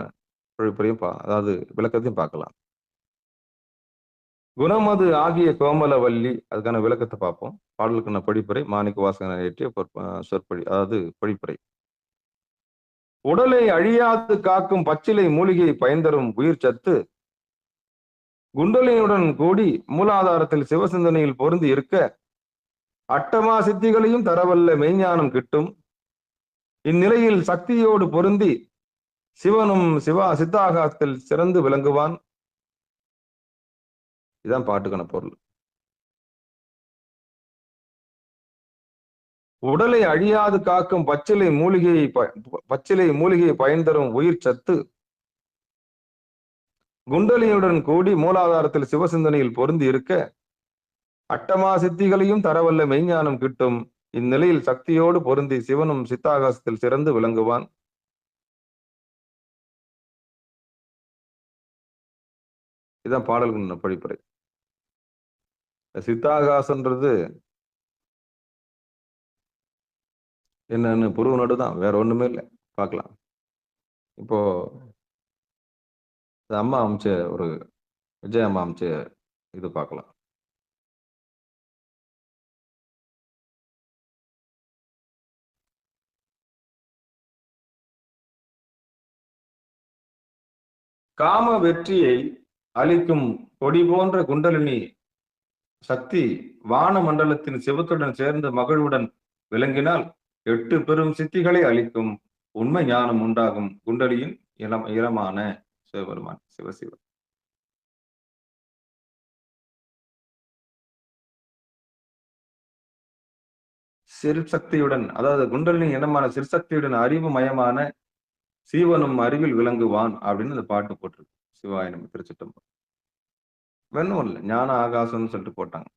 பொழிப்புரையும் அதாவது விளக்கத்தையும் பார்க்கலாம். குணமது ஆகிய கோமலவல்லி அதுக்கான விளக்கத்தை பார்ப்போம். பாடலுக்கான பொழிப்புரை மாணிக்க வாசகனார் ஏற்றிய சொற்பொழி அதாவது பொழிப்புரை. உடலை அழியாது காக்கும் பச்சிலை மூலிகை பயன்தரும் உயிர் சத்து குண்டலினுடன் கூடி மூலாதாரத்தில் சிவசிந்தனையில் பொருந்தி இருக்க அட்டமா சித்திகளையும் தரவல்ல மெய்ஞானம் கிட்டும். இந்நிலையில் சக்தியோடு பொருந்தி சிவனும் சித்தாகாசத்தில் சிறந்து விளங்குவான். இதுதான் பாட்டுக்கான பொருள். உடலை அழியாது காக்கும் பச்சிலை மூலிகையை பயன்தரும் உயிர் சத்து குண்டலியுடன் கூடி மூலாதாரத்தில் சிவசிந்தனையில் பொருந்தி இருக்க அட்டமா சித்திகளையும் தரவல்ல மெய்ஞானம் கிட்டும். இந்நிலையில் சக்தியோடு பொருந்தி சிவனும் சித்தாகாசத்தில் சிறந்து விளங்குவான். இதுதான் பாடல்கள் படிப்புரை. சித்தாகாசன்றது என்னன்னு புருவ நடுதான், வேற ஒண்ணுமே இல்லை. பார்க்கலாம். இப்போ அம்மா அமைச்ச ஒரு விஜய் அம்மா அமைச்ச இது பார்க்கலாம். காம வெற்றியை அளிக்கும் கொடி போன்ற குண்டலினி சக்தி வான மண்டலத்தின் சிவத்துடன் சேர்ந்து மகிழ்வுடன் விளங்கினால் 8 பெரும் சித்திகளை அளிக்கும் உண்மை ஞானம் உண்டாகும். குண்டலியின் இளமான சிவபெருமான் சிவசிவன். சிற்சக்தியுடன் அதாவது குண்டலினி இனமான சிற்சக்தியுடன் அறிவு மயமான சீவனும் அறிவில் விளங்குவான் அப்படின்னு அந்த பாட்டு போட்டிருக்கு. சிவாய நம்ம திருச்சிட்டம்பலம். வேணும் இல்லை, ஞான ஆகாசம்னு சொல்லிட்டு போட்டாங்க.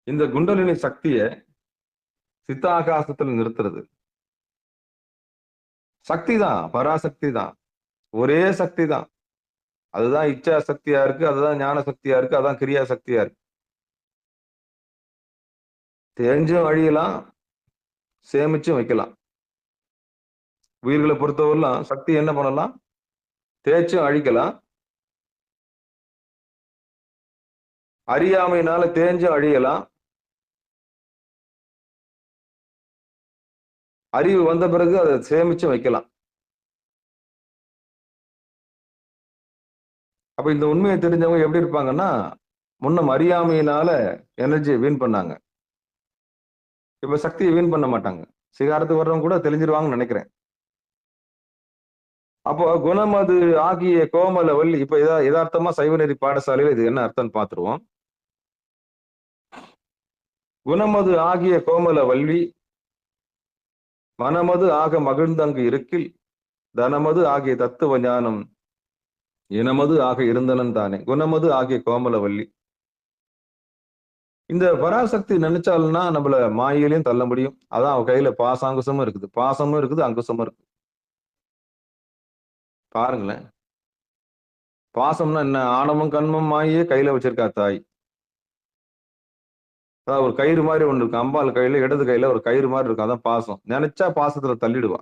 இந்த குண்டலினி சக்திய சித்தாகாசத்துல நிறுத்துறது சக்தி தான், பராசக்தி தான், ஒரே சக்தி தான். அதுதான் இச்சா சக்தியா இருக்கு, அதுதான் ஞான சக்தியா இருக்கு, அதான் கிரியா சக்தியா இருக்கு. தெரிஞ்சும் அழியலாம், சேமிச்சும் வைக்கலாம். உயிர்களை பொறுத்தவரைலாம் சக்தி என்ன பண்ணலாம்? தேய்ச்சும் அழிக்கலாம், அறியாமையினால தேஞ்சும் அழியலாம், அறிவு வந்த பிறகு அதை சேமிச்சு வைக்கலாம். அப்ப இந்த உண்மையை தெரிஞ்சவங்க எப்படி இருப்பாங்கன்னா, முன்னம் அறியாமையினால எனர்ஜியை வீண் பண்ணாங்க, இப்ப சக்தியை வீண் பண்ண மாட்டாங்க. சிகாரத்துக்கு வர்றவங்க கூட தெரிஞ்சிருவாங்கன்னு நினைக்கிறேன். அப்போ குணமது ஆகிய கோமல வள்ளி, இப்ப யதார்த்தமா சைவநெறி பாடசாலையில இது என்ன அர்த்தம்னு பார்த்துருவோம். குணமது ஆகிய கோமல வள்ளி மனமது ஆக மகிழ்ந்தங்கு இருக்கில் தனமது ஆகிய தத்துவ ஞானம் இனமது ஆக இருந்தனன் தானே. குணமது ஆகிய கோமல வள்ளி, இந்த பராசக்தி நினைச்சாலும்னா நம்மள மாயிலையும் தள்ள முடியும். அதான் அவ கையில பாசாங்குசமும் இருக்குது, பாசமும் இருக்குது, அங்குசமும் இருக்கு. பாருங்களேன், பாசம்னா என்ன? ஆணவம் கண்மம் மாயே கையில வச்சிருக்கா தாய். அதான் ஒரு கயிறு மாதிரி ஒண்ணு இருக்கு அம்பாள் கையில, இடது கையில ஒரு கயிறு மாதிரி இருக்கும், அதான் பாசம். நினைச்சா பாசத்துல தள்ளிடுவா.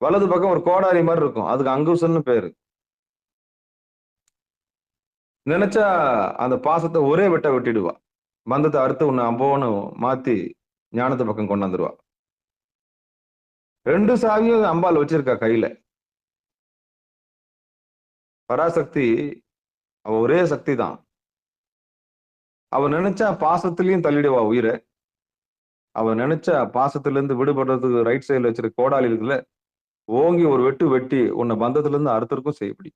வலது பக்கம் ஒரு கோடாரி மாதிரி இருக்கும், அதுக்கு அங்குசம்னு பேரு. நினைச்சா அந்த பாசத்தை ஒரே வெட்ட வெட்டிடுவா, பந்தத்தை அறுத்து உன்னை அம்போன்னு மாத்தி ஞானத்து பக்கம் கொண்டு வந்துருவா. ரெண்டு சாவியும் அம்பாள் வச்சிருக்கா கையில. பராசக்தி அவ ஒரே சக்தி தான். அவ நினைச்சா பாசத்திலையும் தள்ளிடுவா உயிரை. அவ நினைச்சா பாசத்துல இருந்து விடுபடுறதுக்கு ரைட் சைடுல வச்சிருக்க கோடாலி இருக்குல்ல, ஓங்கி ஒரு வெட்டு வெட்டி உன்னை பந்தத்துல இருந்து அறுத்திருக்கும் செய்யப்படி.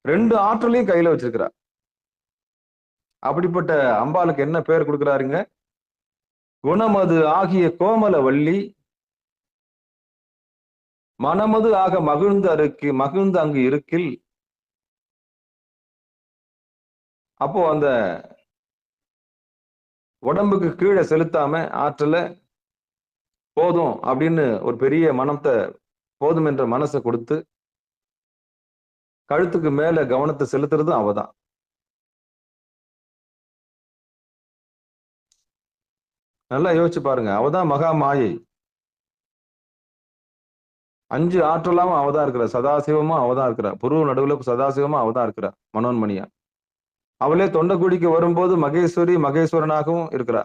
ரெண்டு ஆற்றலையும் கையில வச்சிருக்கிறா. அப்படிப்பட்ட அம்பாளுக்கு என்ன பேர் கொடுக்கிறாருங்க? குணமது ஆகிய கோமல வள்ளி மனமது ஆக மகிழ்ந்து அங்கு இருக்கில். அப்போ அந்த உடம்புக்கு கீழே செலுத்தாம ஆற்றல போதும் அப்படின்னு ஒரு பெரிய மனத்தை, போதும் என்ற மனசை கொடுத்து கழுத்துக்கு மேல கவனத்தை செலுத்துறது அவதான். நல்லா யோசிச்சு பாருங்க, அவதான் மகா மாயை. 5 ஆற்றலாவும் அவதான் இருக்கிற, சதாசிவமா அவதான் இருக்கிறா, புருவ நடுவுல சதாசிவமா அவதான் இருக்கிறா, மனோன்மணியா. அவளே தொண்டக்குடிக்கு வரும்போது மகேஸ்வரி மகேஸ்வரனாகவும் இருக்கிறா.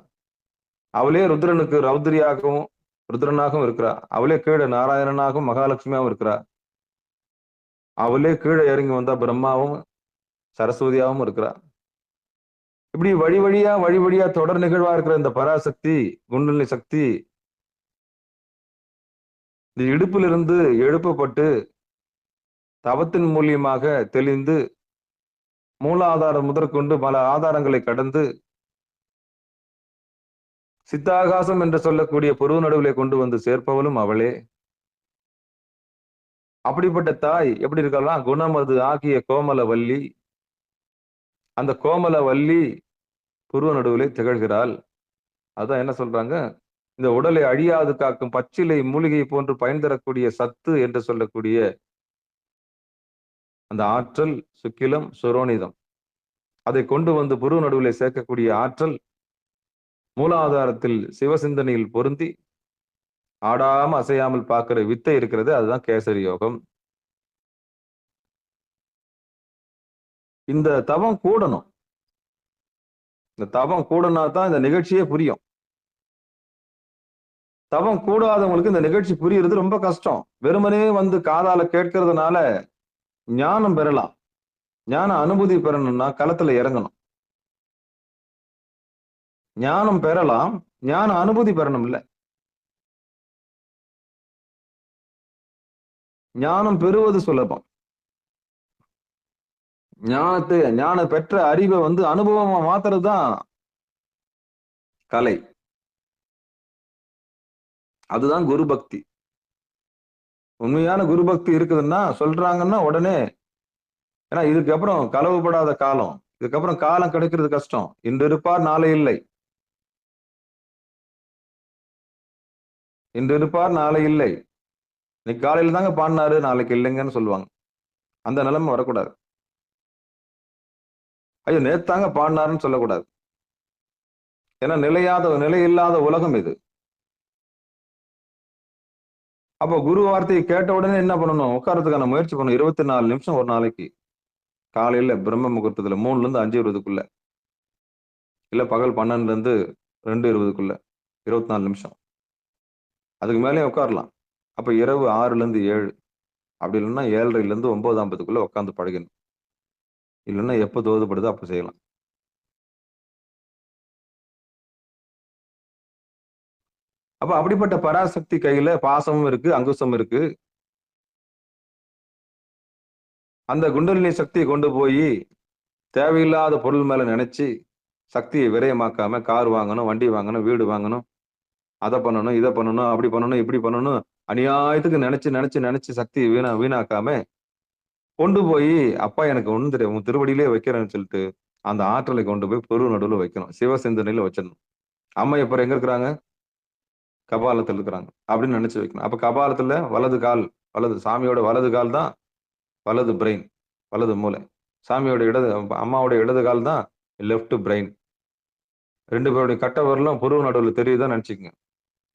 அவளே ருத்ரனுக்கு ரௌத்ரியாகவும் ருத்ரனாகவும் இருக்கிறா. அவளே கீழே நாராயணனாகவும் மகாலட்சுமியாகவும் இருக்கிறா. அவளே கீழே இறங்கி வந்தா பிரம்மாவும் சரஸ்வதியாகவும் இருக்கிறா. இப்படி வழி வழியா தொடர் நிகழ்வா இருக்கிற இந்த பராசக்தி, குண்டலினி சக்தி, இந்த இடுப்பிலிருந்து எழுப்பப்பட்டு தவத்தின் மூலியமாக தெளிந்து மூலாதாரம் முதற்கொண்டு பல ஆதாரங்களை கடந்து சித்தாகாசம் என்று சொல்லக்கூடிய புருவ நடுவிலே கொண்டு வந்து சேர்ப்பவளும் அவளே. அப்படிப்பட்ட தாய் எப்படி இருக்கலாம்? குணமது ஆகிய கோமல வள்ளி. அந்த கோமல வள்ளி புருவ நடுவிலே திகழ்கிறாள். அதான் என்ன சொல்றாங்க? இந்த உடலை அழியாது காக்கும் பச்சிலை மூலிகை போன்று பயன் தரக்கூடிய சத்து என்று சொல்லக்கூடிய அந்த ஆற்றல் சுக்கிலம் சுரோனிதம், அதை கொண்டு வந்து புருவ நடுவிலே சேர்க்கக்கூடிய ஆற்றல் மூலாதாரத்தில் சிவசிந்தனையில் பொருந்தி ஆடாம அசையாமல் பார்க்கிற வித்தை இருக்கிறது, அதுதான் கேசரி யோகம். இந்த தவம் கூடணும். இந்த தவம் கூடனா தான் இந்த நிகழ்ச்சியே புரியும். தவம் கூடாதவங்களுக்கு இந்த நிகழ்ச்சி புரியுறது ரொம்ப கஷ்டம். வெறுமனே வந்து காதால கேட்கறதுனால ஞானம் பெறலாம். ஞான அனுபூதி பெறணும்னா களத்துல இறங்கணும். ஞானம் பெறலாம், ஞான அனுபூதி பெறணும் இல்ல. ஞானம் பெறுவது சுலபம். ஞான பெற்ற அறிவை வந்து அனுபவமா மாத்துறது தான் கலை. அதுதான் குரு பக்தி. உண்மையான குரு பக்தி இருக்குதுன்னா சொல்றாங்கன்னா உடனே, ஏன்னா இதுக்கப்புறம் களவுபடாத காலம், இதுக்கப்புறம் காலம் கிடைக்கிறது கஷ்டம். இன்று இருப்பார் நாளை இல்லை, இன்று இருப்பார் நாளை இல்லை. இன்னைக்கு காலையில தாங்க பாடினாரு, நாளைக்கு இல்லைங்கன்னு சொல்லுவாங்க. அந்த நிலைமை வரக்கூடாது. ஐயோ நேத்தாங்க பாடினாருன்னு சொல்லக்கூடாது. ஏன்னா நிலையில்லாத உலகம் இது. அப்போ குரு வார்த்தையை கேட்ட உடனே என்ன பண்ணணும்? உட்காரத்துக்கான முயற்சி பண்ணணும். 24 நிமிஷம் ஒரு நாளைக்கு. காலையில பிரம்ம முகூர்த்தத்துல 3ல இருந்து 5:20க்குள்ள, இல்ல பகல் 12ல இருந்து 2:20க்குள்ள 24 நிமிஷம். அதுக்கு மேலே உட்காரலாம். அப்ப இரவு 6ல இருந்து 7, அப்படி இல்லைன்னா 7:30ல இருந்து 9:50க்குள்ள உட்கார்ந்து பழகணும். இல்லைன்னா எப்ப தோதுப்படுதோ அப்ப செய்யலாம். அப்ப அப்படிப்பட்ட பராசக்தி கையில பாசமும் இருக்கு, அங்குசம் இருக்கு. அந்த குண்டலினி சக்தியை கொண்டு போய் தேவையில்லாத பொருள் மேல நினைச்சு சக்தியை விரயமாக்காம கார் வாங்கணும், வண்டி வாங்கணும், வீடு வாங்கணும், அதை பண்ணணும், இதை பண்ணணும், அப்படி பண்ணணும், இப்படி பண்ணணும், அநியாயத்துக்கு நினைச்சு நினைச்சு நினைச்சு சக்தியை வீணாக்காம கொண்டு போய் அப்பா எனக்கு ஒண்ணு தெரியும் உன் திருவடியிலே வைக்கிறேன்னு சொல்லிட்டு அந்த ஆற்றலை கொண்டு போய் பொருள் நடுவில் வைக்கணும். சிவசிந்தனையில வச்சிடணும். அம்மா இப்ப எங்க இருக்கிறாங்க? கபாலத்தில் இருக்கிறாங்க அப்படின்னு நினைச்சு வைக்கணும். அப்ப கபாலத்துல வலது கால், வலது சாமியோட வலது கால் தான் வலது பிரெயின், வலது மூளை. சாமியோட இடது, அம்மாவோட இடது கால் தான் லெஃப்ட் பிரெயின். 2 பேருடைய கட்ட வரலும் புருவ நடுவில் தெரியுதான் நினைச்சுக்கங்க.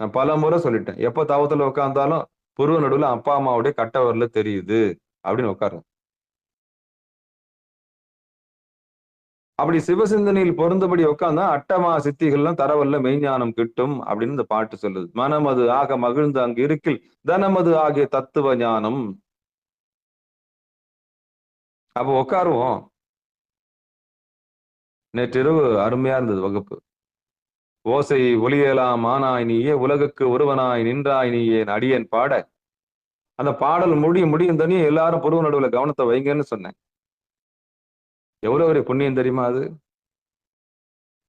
நான் பல முறை சொல்லிட்டேன், எப்ப தவத்துல உட்கார்ந்தாலும் புருவ நடுவில் அப்பா அம்மாவுடைய கட்ட வரல தெரியுது அப்படின்னு உட்காருங்க. அப்படி சிவசிந்தனையில் பொருந்தபடி உட்கார்ந்தா அட்டமா சித்திகள்லாம் தரவல்ல மெய்ஞானம் கிட்டும் அப்படின்னு இந்த பாட்டு சொல்லுது. மனமது ஆக மகிழ்ந்து அங்கு இருக்கில் தனமது ஆகிய தத்துவ ஞானம். அப்ப உட்காருவோம். நேற்றிரவு அருமையா இருந்தது வகுப்பு. ஓசை ஒலியலாம் ஆனாய் நீயே, உலகுக்கு ஒருவனாய் நின்றாய் நீயே அடியேன் பாட, அந்த பாடல் முடியும் தனியும் எல்லாரும் புருவ நடுவுல கவனத்தை வைங்கன்னு சொன்னேன். எவ்வளவு ஒரு புண்ணியம் தெரியுமா அது?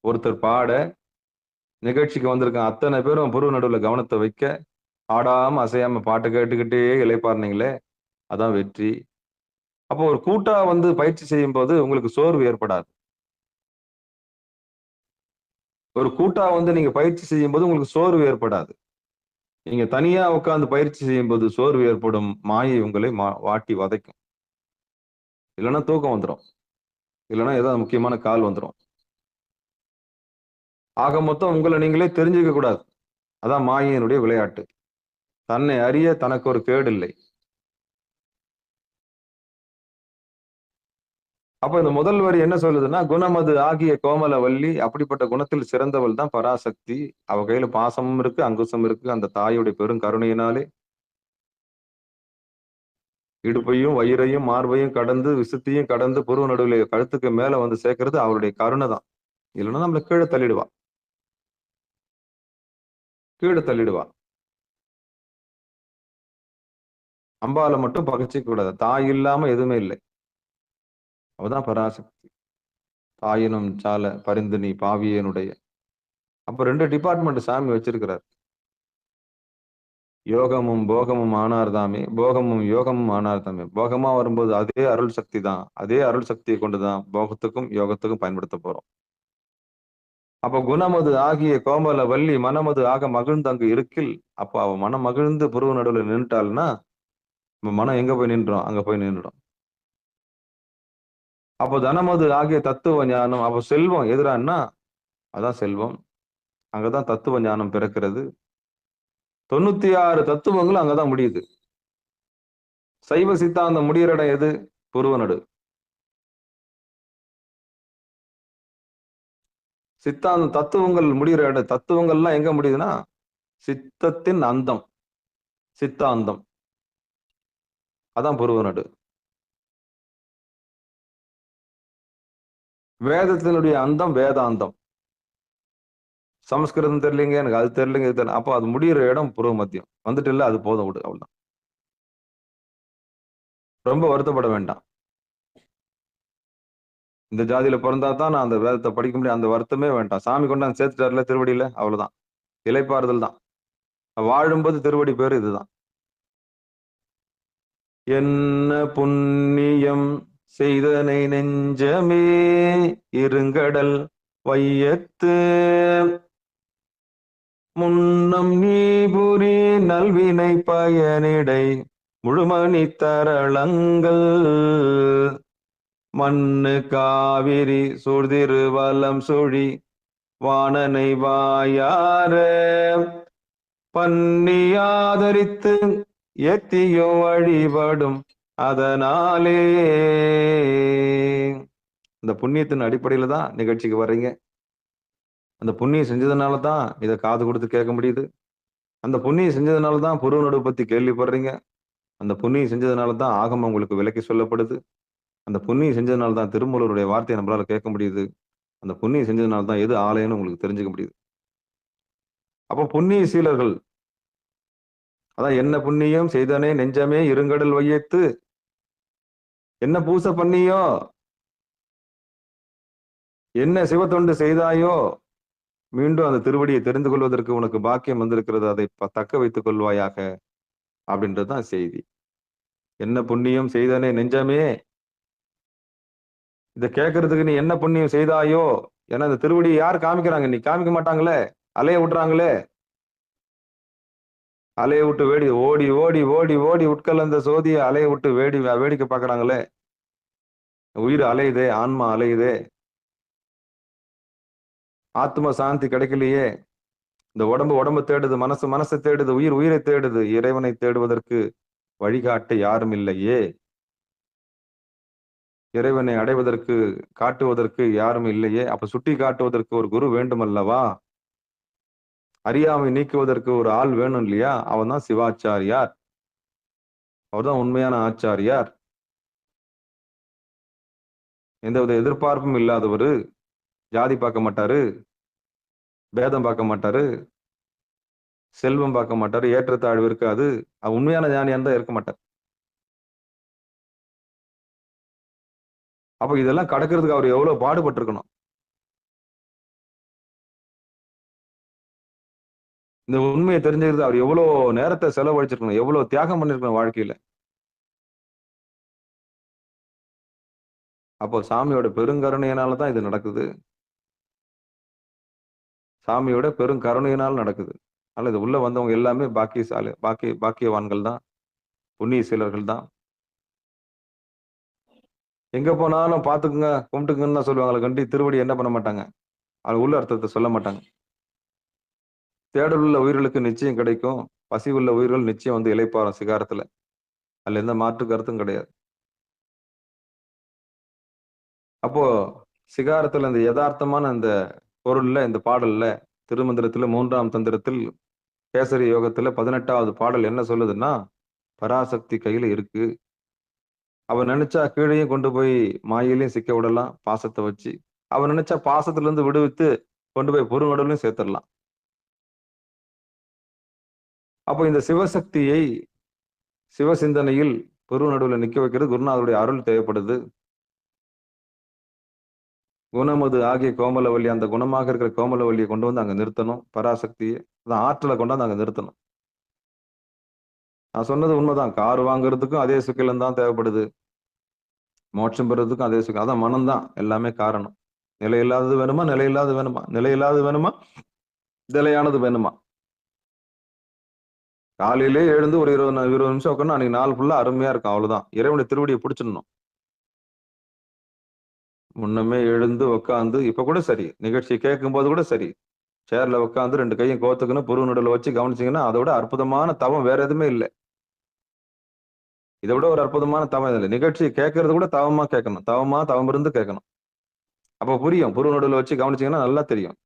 ஒருத்தர் பாட நிகழ்ச்சிக்கு வந்திருக்கான் அத்தனை பேரும் புருவ நடுவுல கவனத்தை வைக்க, ஆடாம அசையாம பாட்டு கேட்டுக்கிட்டே இளைப்பாருனீங்களே, அதான் வெற்றி. அப்போ ஒரு கூட்டா வந்து பயிற்சி செய்யும் போது உங்களுக்கு சோர்வு ஏற்படாது. ஒரு கூட்டா வந்து நீங்க பயிற்சி செய்யும் போது உங்களுக்கு சோர்வு ஏற்படாது. நீங்க தனியா உட்கார்ந்து பயிற்சி செய்யும் போது சோர்வு ஏற்படும். மாயை உங்களை வாட்டி வதைக்கும். இல்லைன்னா தூக்கம் வந்துடும், இல்லைன்னா ஏதாவது முக்கியமான கால் வந்துடும். ஆக மொத்தம் உங்களை நீங்களே தெரிஞ்சுக்க கூடாது. அதான் மாயையினுடைய விளையாட்டு. தன்னை அறிய தனக்கு ஒரு கேடு இல்லை. அப்ப இந்த முதல் வரி என்ன சொல்லுதுன்னா, குணமது ஆகிய கோமல வள்ளி, அப்படிப்பட்ட குணத்தில் சிறந்தவள் தான் பராசக்தி. அவ கையில பாசமும் இருக்கு, அங்குசம் இருக்கு. அந்த தாயுடைய பெரும் கருணையினாலே இடுப்பையும் வயிறையும் மார்பையும் கடந்து விசுத்தியும் கடந்து புருவ நடுவில் கழுத்துக்கு மேல வந்து சேர்க்கறது அவருடைய கருணை தான். இல்லைன்னா நம்மள கீழே தள்ளிடுவா. அம்பால மட்டும் பகைச்சிக்க கூடாது. தாய் இல்லாம எதுவுமே இல்லை. அவதான் பராசக்தி. தாயினும் சால பரிந்து நீ பாவியனுடைய. அப்ப 2 டிபார்ட்மெண்ட் சாமி வச்சிருக்கிறார். யோகமும் போகமும் ஆனார்தாமே, போகமும் யோகமும் ஆனார்தாமே. போகமா வரும்போது அதே அருள் சக்தி தான். அதே அருள் சக்தியை கொண்டுதான் போகத்துக்கும் யோகத்துக்கும் பயன்படுத்த போறோம். அப்ப குணமது ஆகிய கோமல வள்ளி மனமது ஆக மகிழ்ந்து அங்கு இருக்கில், அப்ப அவ மனம் மகிழ்ந்து புருவ நடுவில் நின்றுட்டாள்னா மனம் எங்க போய் நின்றோம்? அங்க போய் நின்றுடும். அப்போ தனமது ஆகிய தத்துவ ஞானம். அப்போ செல்வம் எதிரான்னா அதான் செல்வம். அங்கதான் தத்துவ ஞானம் பிறக்கிறது. 96 தத்துவங்களும் அங்கதான் முடியுது. சைவ சித்தாந்தம் முடிகிற இடம் எது? புருவ நடு. சித்தாந்தம் தத்துவங்கள் முடிகிற இடம், தத்துவங்கள்லாம் எங்க முடியுதுன்னா சித்தத்தின் அந்தம், சித்தாந்தம், அதான் புருவ நடு. வேதத்தினுடைய அந்தம் வேதாந்தம். சமஸ்கிருதம் தெரியலங்க, எனக்கு அது தெரியலங்க, இது தெரியல. அப்போ அது முடிகிற இடம் புருவ மத்தியம். வந்துட்டு இல்லை, அது போதும், விடு, அவ்வளவுதான். ரொம்ப வருத்தப்பட வேண்டாம். இந்த ஜாதியில பிறந்தா தான் நான் அந்த வேதத்தை படிக்க முடியும், அந்த வருத்தமே வேண்டாம். சாமி கொண்டாந்து சேர்த்துட்டார்ல திருவடியில, அவ்வளவுதான். இலைப்பாறுதல் தான். வாழும்போது திருவடி பேரு இதுதான். என்ன புண்ணியம் செய்தனை நெஞ்சமே இருங்கடல் வையத்து, முன்னம் நீபுரி நல்வினை பயனிடை முழுமணி தரளங்கள், மண்ணு காவிரி சூழ்திருவலம் சுழி வாணனை வாயார பன்னி ஆதரித்து ஏத்தியும் வழிபடும் அதனாலே. இந்த புண்ணியத்தின் அடிப்படையில தான் நிகழ்ச்சிக்கு வர்றீங்க. அந்த புண்ணியம் செஞ்சதுனால தான் இதை காது கொடுத்து கேட்க முடியுது. அந்த புண்ணியம் செஞ்சதுனால தான் புருவ நடுவு பத்தி கேள்விப்படுறீங்க. அந்த புண்ணியம் செஞ்சதுனால தான் ஆகமம் உங்களுக்கு விலக்கி சொல்லப்படுது. அந்த புண்ணியம் செஞ்சதுனால தான் திருமூலருடைய வார்த்தையை நம்மளால கேட்க முடியுது. அந்த புண்ணியம் செஞ்சதுனால தான் எது ஆலயம்னு உங்களுக்கு தெரிஞ்சுக்க முடியுது. அப்போ புண்ணிய சீலர்கள், அதான் என்ன புண்ணியம் செய்தனே நெஞ்சமே இருங்கடல் வையத்து, என்ன பூசை பண்ணியோ, என்ன சிவத்தொண்டு செய்தாயோ, மீண்டும் அந்த திருவடியை தெரிந்து கொள்வதற்கு உனக்கு பாக்கியம் வந்திருக்கிறது, அதை தக்க வைத்துக் கொள்வாயாக அப்படின்றதுதான் செய்தி. என்ன புண்ணியம் செய்தனே நெஞ்சமே, இதை கேட்கறதுக்கு நீ என்ன புண்ணியம் செய்தாயோ. ஏன்னா இந்த திருவடியை யார் காமிக்கிறாங்க? நீ காமிக்க மாட்டாங்களே, அலைய விட்டுறாங்களே. அலைய விட்டு ஓடி ஓடி ஓடி ஓடி உட்கலந்த சோதியை அலைய விட்டு வேடிக்கை பார்க்கறாங்களே. உயிர் அலையுதே, ஆன்மா அலையுதே, ஆத்ம சாந்தி கிடைக்கலையே. இந்த உடம்பு தேடுது, மனசை தேடுது, உயிரை தேடுது. இறைவனை தேடுவதற்கு வழிகாட்ட யாரும் இல்லையே. இறைவனை அடைவதற்கு காட்டுவதற்கு யாரும் இல்லையே. அப்ப சுட்டி காட்டுவதற்கு ஒரு குரு வேண்டும் அல்லவா? அறியாமை நீக்குவதற்கு ஒரு ஆள் வேணும் இல்லையா? அவன் தான் சிவாச்சாரியார். அவர்தான் உண்மையான ஆச்சாரியார். எந்தவித எதிர்பார்ப்பும் இல்லாதவரு. ஜாதி பார்க்க மாட்டாரு, பேதம் பார்க்க மாட்டாரு, செல்வம் பார்க்க மாட்டாரு, ஏற்றத்தாழ்வு இருக்காது. உண்மையான ஞானியா தான் இருக்க மாட்டார். அப்ப இதெல்லாம் கடக்கிறதுக்கு அவர் எவ்வளவு பாடுபட்டு இருக்கணும். இந்த உண்மையை தெரிஞ்சுக்கிறது அவர் எவ்வளவு நேரத்தை செலவழிச்சிருக்கணும், எவ்வளவு தியாகம் பண்ணிருக்கணும் வாழ்க்கையில. அப்போ சாமியோட பெருங்கருணையினாலதான் இது நடக்குது. சாமியோட பெருங்கருணையினால் நடக்குது. அதனால இது உள்ள வந்தவங்க எல்லாமே பாக்கியவான்கள் தான், புண்ணிய சீலர்கள் தான். எங்க போனாலும் பாத்துக்குங்க, கும்பிட்டுக்குங்கன்னு தான் சொல்லுவாங்களே கண்டி, திருவடி என்ன பண்ண மாட்டாங்க, அது உள்ள அர்த்தத்தை சொல்ல மாட்டாங்க. தேடல் உள்ள உயிர்களுக்கு நிச்சயம் கிடைக்கும், பசி உள்ள உயிர்கள் நிச்சயம் வந்து இளைப்பாறும் சிகாரத்துல. அதுல எந்த மாற்று கருத்தும் கிடையாது. அப்போ சிகாரத்துல இந்த யதார்த்தமான இந்த பொருள்ல, இந்த பாடல்ல, திருமந்திரத்துல 3ஆம் தந்திரத்தில் கேசரி யோகத்துல 18வது பாடல் என்ன சொல்லுதுன்னா, பராசக்தி கையில இருக்கு. அவன் நினைச்சா கீழையும் கொண்டு போய் மாயிலையும் சிக்க விடலாம் பாசத்தை வச்சு. அவன் நினைச்சா பாசத்துல இருந்து விடுவித்து கொண்டு போய் பொருங்கடலையும் சேர்த்துடலாம். அப்போ இந்த சிவசக்தியை சிவசிந்தனையில் பொருள் நடுவில் நிக்க வைக்கிறது குருநாதருடைய அருள் தேவைப்படுது. குணமது ஆகிய கோமலவல்லி, அந்த குணமாக இருக்கிற கோமலவல்லியை கொண்டு வந்து அங்க நிறுத்தணும். பராசக்தியை, அதான் ஆற்றலை கொண்டாந்து அங்க நிறுத்தணும். நான் சொன்னது உண்மைதான். கார் வாங்குறதுக்கும் அதே சுக்கிலம் தான் தேவைப்படுது, மோட்சம் பெறதுக்கும் அதே சுக்கிலம். அதான் மனம்தான் எல்லாமே காரணம். நிலையில்லாதது வேணுமா, நிலையில்லாது வேணுமா, நிலையில்லாது வேணுமா, நிலையானது வேணுமா. காலையிலே எழுந்து ஒரு 20 நிமிஷம் உட்காந்து அன்னைக்கு நாள் ஃபுல்லா அருமையா இருக்கும். அவ்வளவுதான். இறைவனுடைய திருவடியை பிடிச்சிடணும். முன்னமே எழுந்து உட்காந்து, இப்ப கூட சரி, நிகழ்ச்சி கேட்கும் போது கூட சரி, சேர்ல உட்காந்து 2 கையும் கோத்துக்கணும், புருவ நடுவில் வச்சு கவனிச்சீங்கன்னா அதை விட அற்புதமான தவம் வேற எதுவுமே இல்லை. இதை விட ஒரு அற்புதமான தவம் இல்லை. நிகழ்ச்சியை கேட்கறது கூட தவமா கேட்கணும், தவம் இருந்து கேட்கணும். அப்ப புரியும். புருவ நடுவில் வச்சு கவனிச்சீங்கன்னா நல்லா தெரியும்.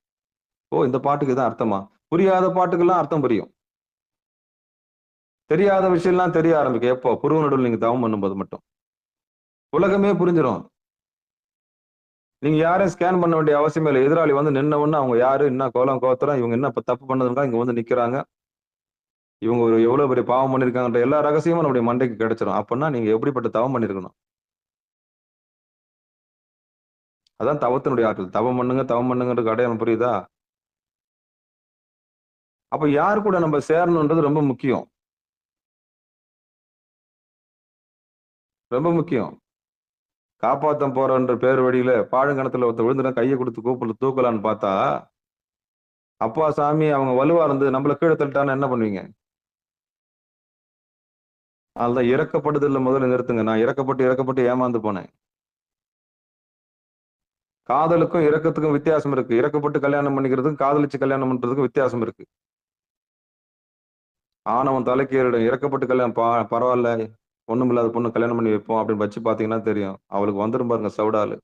ஓ, இந்த பாட்டுக்கு தான் அர்த்தமா. புரியாத பாட்டுக்கெல்லாம் அர்த்தம் புரியும். தெரியாத விஷயம்லாம் தெரிய ஆரம்பிக்கும் எப்போ, புருவ நடுவில் நீங்க தவம் பண்ணும்போது மட்டும். உலகமே புரிஞ்சிடும். நீங்க யாரையும் ஸ்கேன் பண்ண வேண்டிய அவசியமே இல்லை. எதிராளி வந்து நின்ன உடனே அவங்க யாரு, என்ன கோலம் கோத்திரம், இவங்க என்ன தப்பு பண்ணதுக்கா இங்க வந்து நிக்கிறாங்க, இவங்க ஒரு எவ்வளவு பெரிய பாவம் பண்ணிருக்காங்கன்ற எல்லா ரகசியமும் நம்முடைய மண்டைக்கு கிடைச்சிடும். அப்படின்னா நீங்க எப்படிப்பட்ட தவம் பண்ணிருக்கணும். அதான் தவத்தினுடைய ஆற்றல். தவம் பண்ணுங்கன்றது அடையாளம் புரியுதா? அப்ப யாரு கூட நம்ம சேரணும்ன்றது ரொம்ப முக்கியம், ரொம்ப முக்கியம். காப்பாத்தம் போறன்ற பேர் வழியில பாழுங்கணத்துல ஒருத்த விழுந்துட்டா கையை கொடுத்து கூப்பிட்டு தூக்கலான்னு பார்த்தா, அப்பா சாமி அவங்க வலுவா இருந்து நம்மள கீழே தள்ளிட்டான்னு என்ன பண்ணுவீங்க? அதுதான் இறக்கப்படுதல்ல முதல்ல நிறுத்துங்க. நான் இறக்கப்பட்டு ஏமாந்து போனேன். காதலுக்கும் இரக்கத்துக்கும் வித்தியாசம் இருக்கு. இறக்கப்பட்டு கல்யாணம் பண்ணிக்கிறதுக்கும் காதலிச்சு கல்யாணம் பண்றதுக்கும் வித்தியாசம் இருக்கு. ஆணவம் தலைக்கு ஏறிடும். இறக்கப்பட்டு கல்யாணம் பரவாயில்ல, ஒண்ணுமில்லாத பொண்ணு கல்யாணம் பண்ணி வைப்போம் அப்படின்னு வச்சு பாத்தீங்கன்னா தெரியும். அவளுக்கு வந்துரும் பாருங்க சவுடாலு.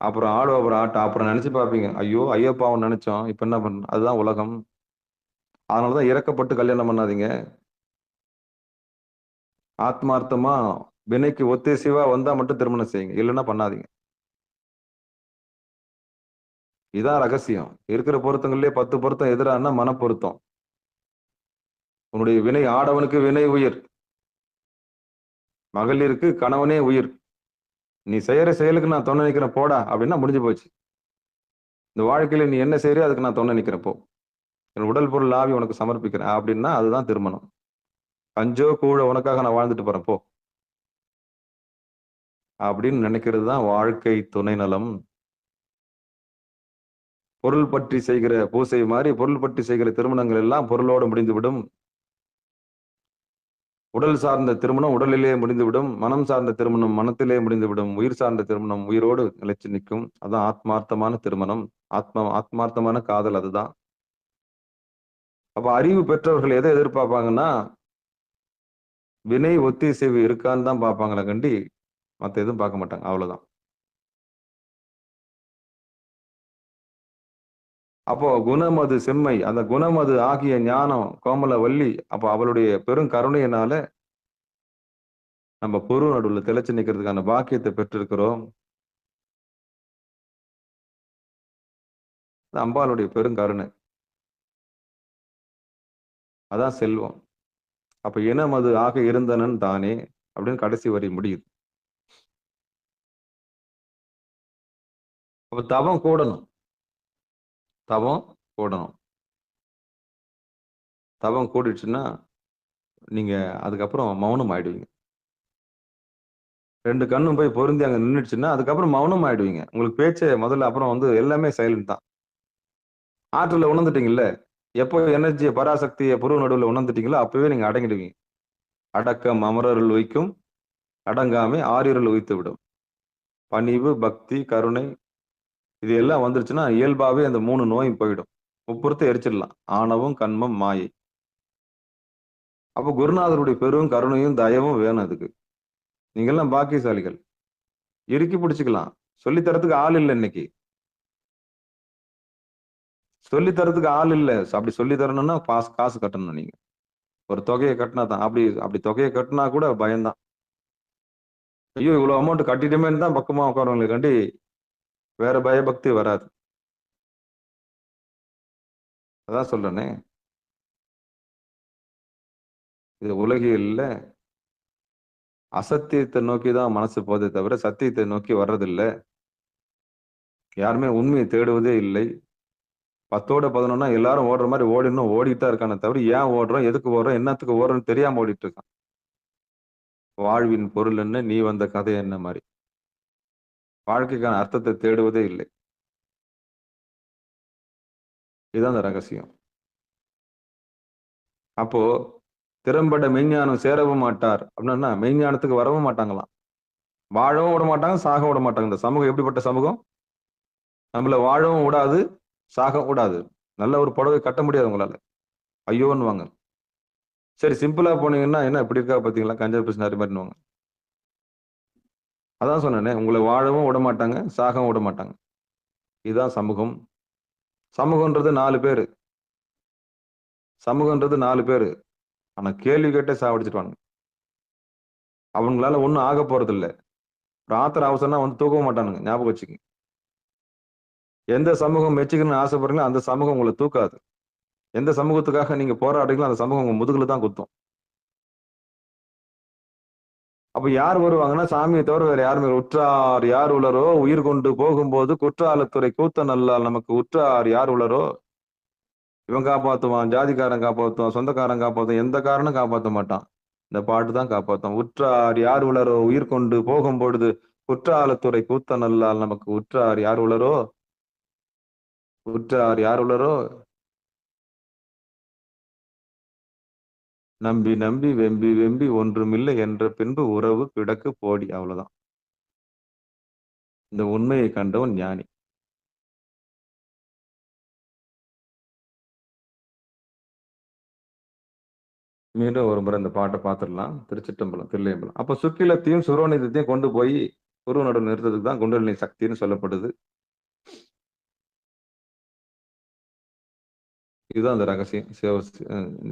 அப்புறம் ஆடு அப்புறம் ஆட்டம். அப்புறம் நினைச்சு பார்ப்பீங்க. ஐயோ! ஐயோ பாவம் நினைச்சோம். இப்ப என்ன பண்ண? அதுதான் உலகம். அதனாலதான் இறக்கப்பட்டு கல்யாணம் பண்ணாதீங்க. ஆத்மார்த்தமா வினைக்கு ஒத்தேசிவா வந்தா மட்டும் திருமணம் செய்யுங்க. இல்லைன்னா பண்ணாதீங்க. இதான் ரகசியம். இருக்கிற பொருத்தங்கள்லயே 10 பொருத்தம் எதிரானா மனப்பொருத்தம். உன்னுடைய வினை ஆடவனுக்கு வினை உயிர். மகளிருக்கு கணவனே உயிர். நீ செய்யற செயலுக்கு நான் துணை நிக்கிறேன் போடா அப்படின்னா முடிஞ்சு போச்சு. இந்த வாழ்க்கையில நீ என்ன செய்யறியோ அதுக்கு நான் துணை நிக்கிறேன் போ. என் உடல் பொருள் ஆவி உனக்கு சமர்ப்பிக்கிறேன் அப்படின்னா அதுதான் திருமணம். கஞ்சோ கூழ உனக்காக நான் வாழ்ந்துட்டு போறேன் போ அப்படின்னு நினைக்கிறது தான் வாழ்க்கை துணை நலம். பொருள் பற்றி செய்கிற பூசை மாதிரி பொருள் பற்றி செய்கிற திருமணங்கள் எல்லாம் பொருளோடு முடிந்துவிடும். உடல் சார்ந்த திருமணம் உடலிலே முடிந்துவிடும். மனம் சார்ந்த திருமணம் மனத்திலே முடிந்துவிடும். உயிர் சார்ந்த திருமணம் உயிரோடு நிலைச்சு நிற்கும். அதான் ஆத்மார்த்தமான திருமணம். ஆத்மார்த்தமான காதல் அதுதான். அப்ப அறிவு பெற்றவர்கள் எதை எதிர்பார்ப்பாங்கன்னா வினை ஒத்திசைவு இருக்கான்னு தான் பார்ப்பாங்களே கண்டி மத்த எதுவும் பார்க்க மாட்டாங்க. அவ்வளவுதான். அப்போ குணமது செம்மை, அந்த குணமது ஆகிய ஞானம் கோமல வள்ளி, அப்போ அவளுடைய பெரும் கருணையினால நம்ம பொரு நடுவுல திளைச்சு நிக்கிறதுக்கான பாக்கியத்தை பெற்றிருக்கிறோம். அம்பாளுடைய பெருங்கருணை. அதான் செல்வம். அப்ப இனம் அது ஆக இருந்தனன் தானே அப்படின்னு கடைசி வரி முடியுது. அப்ப தவம் கூடணும். தவம் கூடணும். தவம் கூடிடுச்சுன்னா நீங்க அதுக்கப்புறம் மௌனம் ஆயிடுவீங்க. 2 கண்ணும் போய் பொருந்தி அங்க நின்றுச்சுன்னா அதுக்கப்புறம் மௌனம் ஆயிடுவீங்க. உங்களுக்கு பேச்சே முதல்ல அப்புறம் எல்லாமே சைலண்ட் தான். ஆற்றல உணர்ந்துட்டீங்கல்ல, எப்போ எனர்ஜியை பராசக்தியை புருவ நடுவில் உணர்ந்துட்டீங்களோ அப்பவே நீங்க அடங்கிடுவீங்க. அடக்கம் அமரருள் வைக்கும், அடங்காமை ஆறிருள் உய்த்து விடும். பணிவு, பக்தி, கருணை இது எல்லாம் வந்துருச்சுன்னா இயல்பாவே அந்த 3 நோயும் போயிடும். முப்புறத்தை எரிச்சிடலாம். ஆணவம், கண்மம், மாயை. அப்போ குருநாதருடைய பெரும் கருணையும் தயவும் வேணும் அதுக்கு. நீங்கெல்லாம் பாக்கியசாலிகள். இறுக்கி பிடிச்சுக்கலாம். சொல்லித்தரத்துக்கு ஆள் இல்லை இன்னைக்கு. சொல்லித்தரத்துக்கு ஆள் இல்லை. அப்படி சொல்லி தரணும்னா காசு கட்டணும் நீங்க. ஒரு தொகையை கட்டினா தான். அப்படி தொகையை கட்டினா கூட பயம்தான். ஐயோ இவ்வளவு அமௌண்ட் கட்டிட்டுமேன்னு தான் பக்கமா உட்காரவங்களை கண்டி வேற பயபக்தி வராது. அதான் சொல்றேனே, இது உலகியல்ல அசத்தியத்தை நோக்கி தான் மனசு போதே தவிர சத்தியத்தை நோக்கி வர்றதில்லை. யாருமே உண்மையை தேடுவதே இல்லை. 10ஓட 11 எல்லாரும் ஓடுற மாதிரி ஓடிட்டு தான் இருக்கானே தவிர ஏன் ஓடுறோம், எதுக்கு ஓடுறோம், என்னத்துக்கு ஓடுறோம்னு தெரியாம ஓடிட்டு இருக்கான். வாழ்வின் பொருள் என்ன, நீ வந்த கதை என்ன மாதிரி வாழ்க்கைக்கான அர்த்தத்தை தேடுவதே இல்லை. இதுதான் அந்த ரகசியம். அப்போ திறம்பட மெய்ஞானம் சேரவும் மாட்டார் அப்படின்னா மெய்ஞானத்துக்கு வரவும் மாட்டாங்களாம். வாழவும் விட மாட்டாங்க, சாக விட மாட்டாங்க. இந்த சமூகம் எப்படிப்பட்ட சமூகம்? நம்மள வாழவும் விடாது, சாக விடாது. நல்ல ஒரு புடவை கட்ட முடியாது உங்களால. ஐயோன்னு வாங்க. சரி சிம்பிளா போனீங்கன்னா என்ன இப்படி இருக்கா பாத்தீங்களா, கஞ்சா பிசினாரி மாதிரின்னு. அதான் சொன்னேனே, உங்களை வாழவும் விட மாட்டாங்க, சாகவும் விட மாட்டாங்க. இதுதான் சமூகம். சமூகன்றது 4 பேரு. சமூகன்றது 4 பேரு. ஆனா கேள்வி கேட்டே சாவடிச்சிருவாங்க. அவங்களால ஒண்ணும் ஆக போறது இல்லை. ஒரு ஆத்திர அவசரம்னா தூக்கவும் மாட்டானுங்க. ஞாபகம் வச்சுக்கங்க. எந்த சமூகம் மெச்சுக்கணும்னு ஆசைப்படுறீங்களோ அந்த சமூகம் உங்களை தூக்காது. எந்த சமூகத்துக்காக நீங்க போராடுறீங்களோ அந்த சமூகம் உங்க முதுகுல தான் குத்தும். அப்ப யார் வருவாங்கன்னா சாமியை தவிர வேற யாருமே. உற்றார் யார் உளரோ உயிர் கொண்டு போகும்போது குற்றாலத்துறை கூத்த நல்லால் நமக்கு உற்றார் யார் உளரோ. இவன் காப்பாத்துவான், ஜாதிக்காரன் காப்பாத்துவான், சொந்தக்காரன் காப்பாத்துவான், எந்த காரனும் காப்பாற்ற மாட்டான். இந்த பாட்டு தான் காப்பாத்தும். உற்றார் யார் உளரோ உயிர் கொண்டு போகும் பொழுது குற்றாலத்துறை கூத்த நல்லால் நமக்கு உற்றார் யார் உளரோ. உற்றார் யார் உளரோ. நம்பி நம்பி வெம்பி வெம்பி ஒன்றுமில்லை என்ற பின்பு உறவு கிடக்கு போடி. அவ்வளவுதான். இந்த உண்மையை கண்டவன் ஞானி. மீண்டும் ஒரு முறை இந்த பாட்டை பார்த்துடலாம். திருச்சிற்றம்பலம், தில்லையம்பலம். அப்ப சுக்கிலத்தையும் சுரோனிதத்தையும் கொண்டு போய் குரு நடுவில் நிறுத்ததுக்கு தான் குண்டலினி சக்தின்னு சொல்லப்படுது. இதுதான் அந்த ரகசியம்.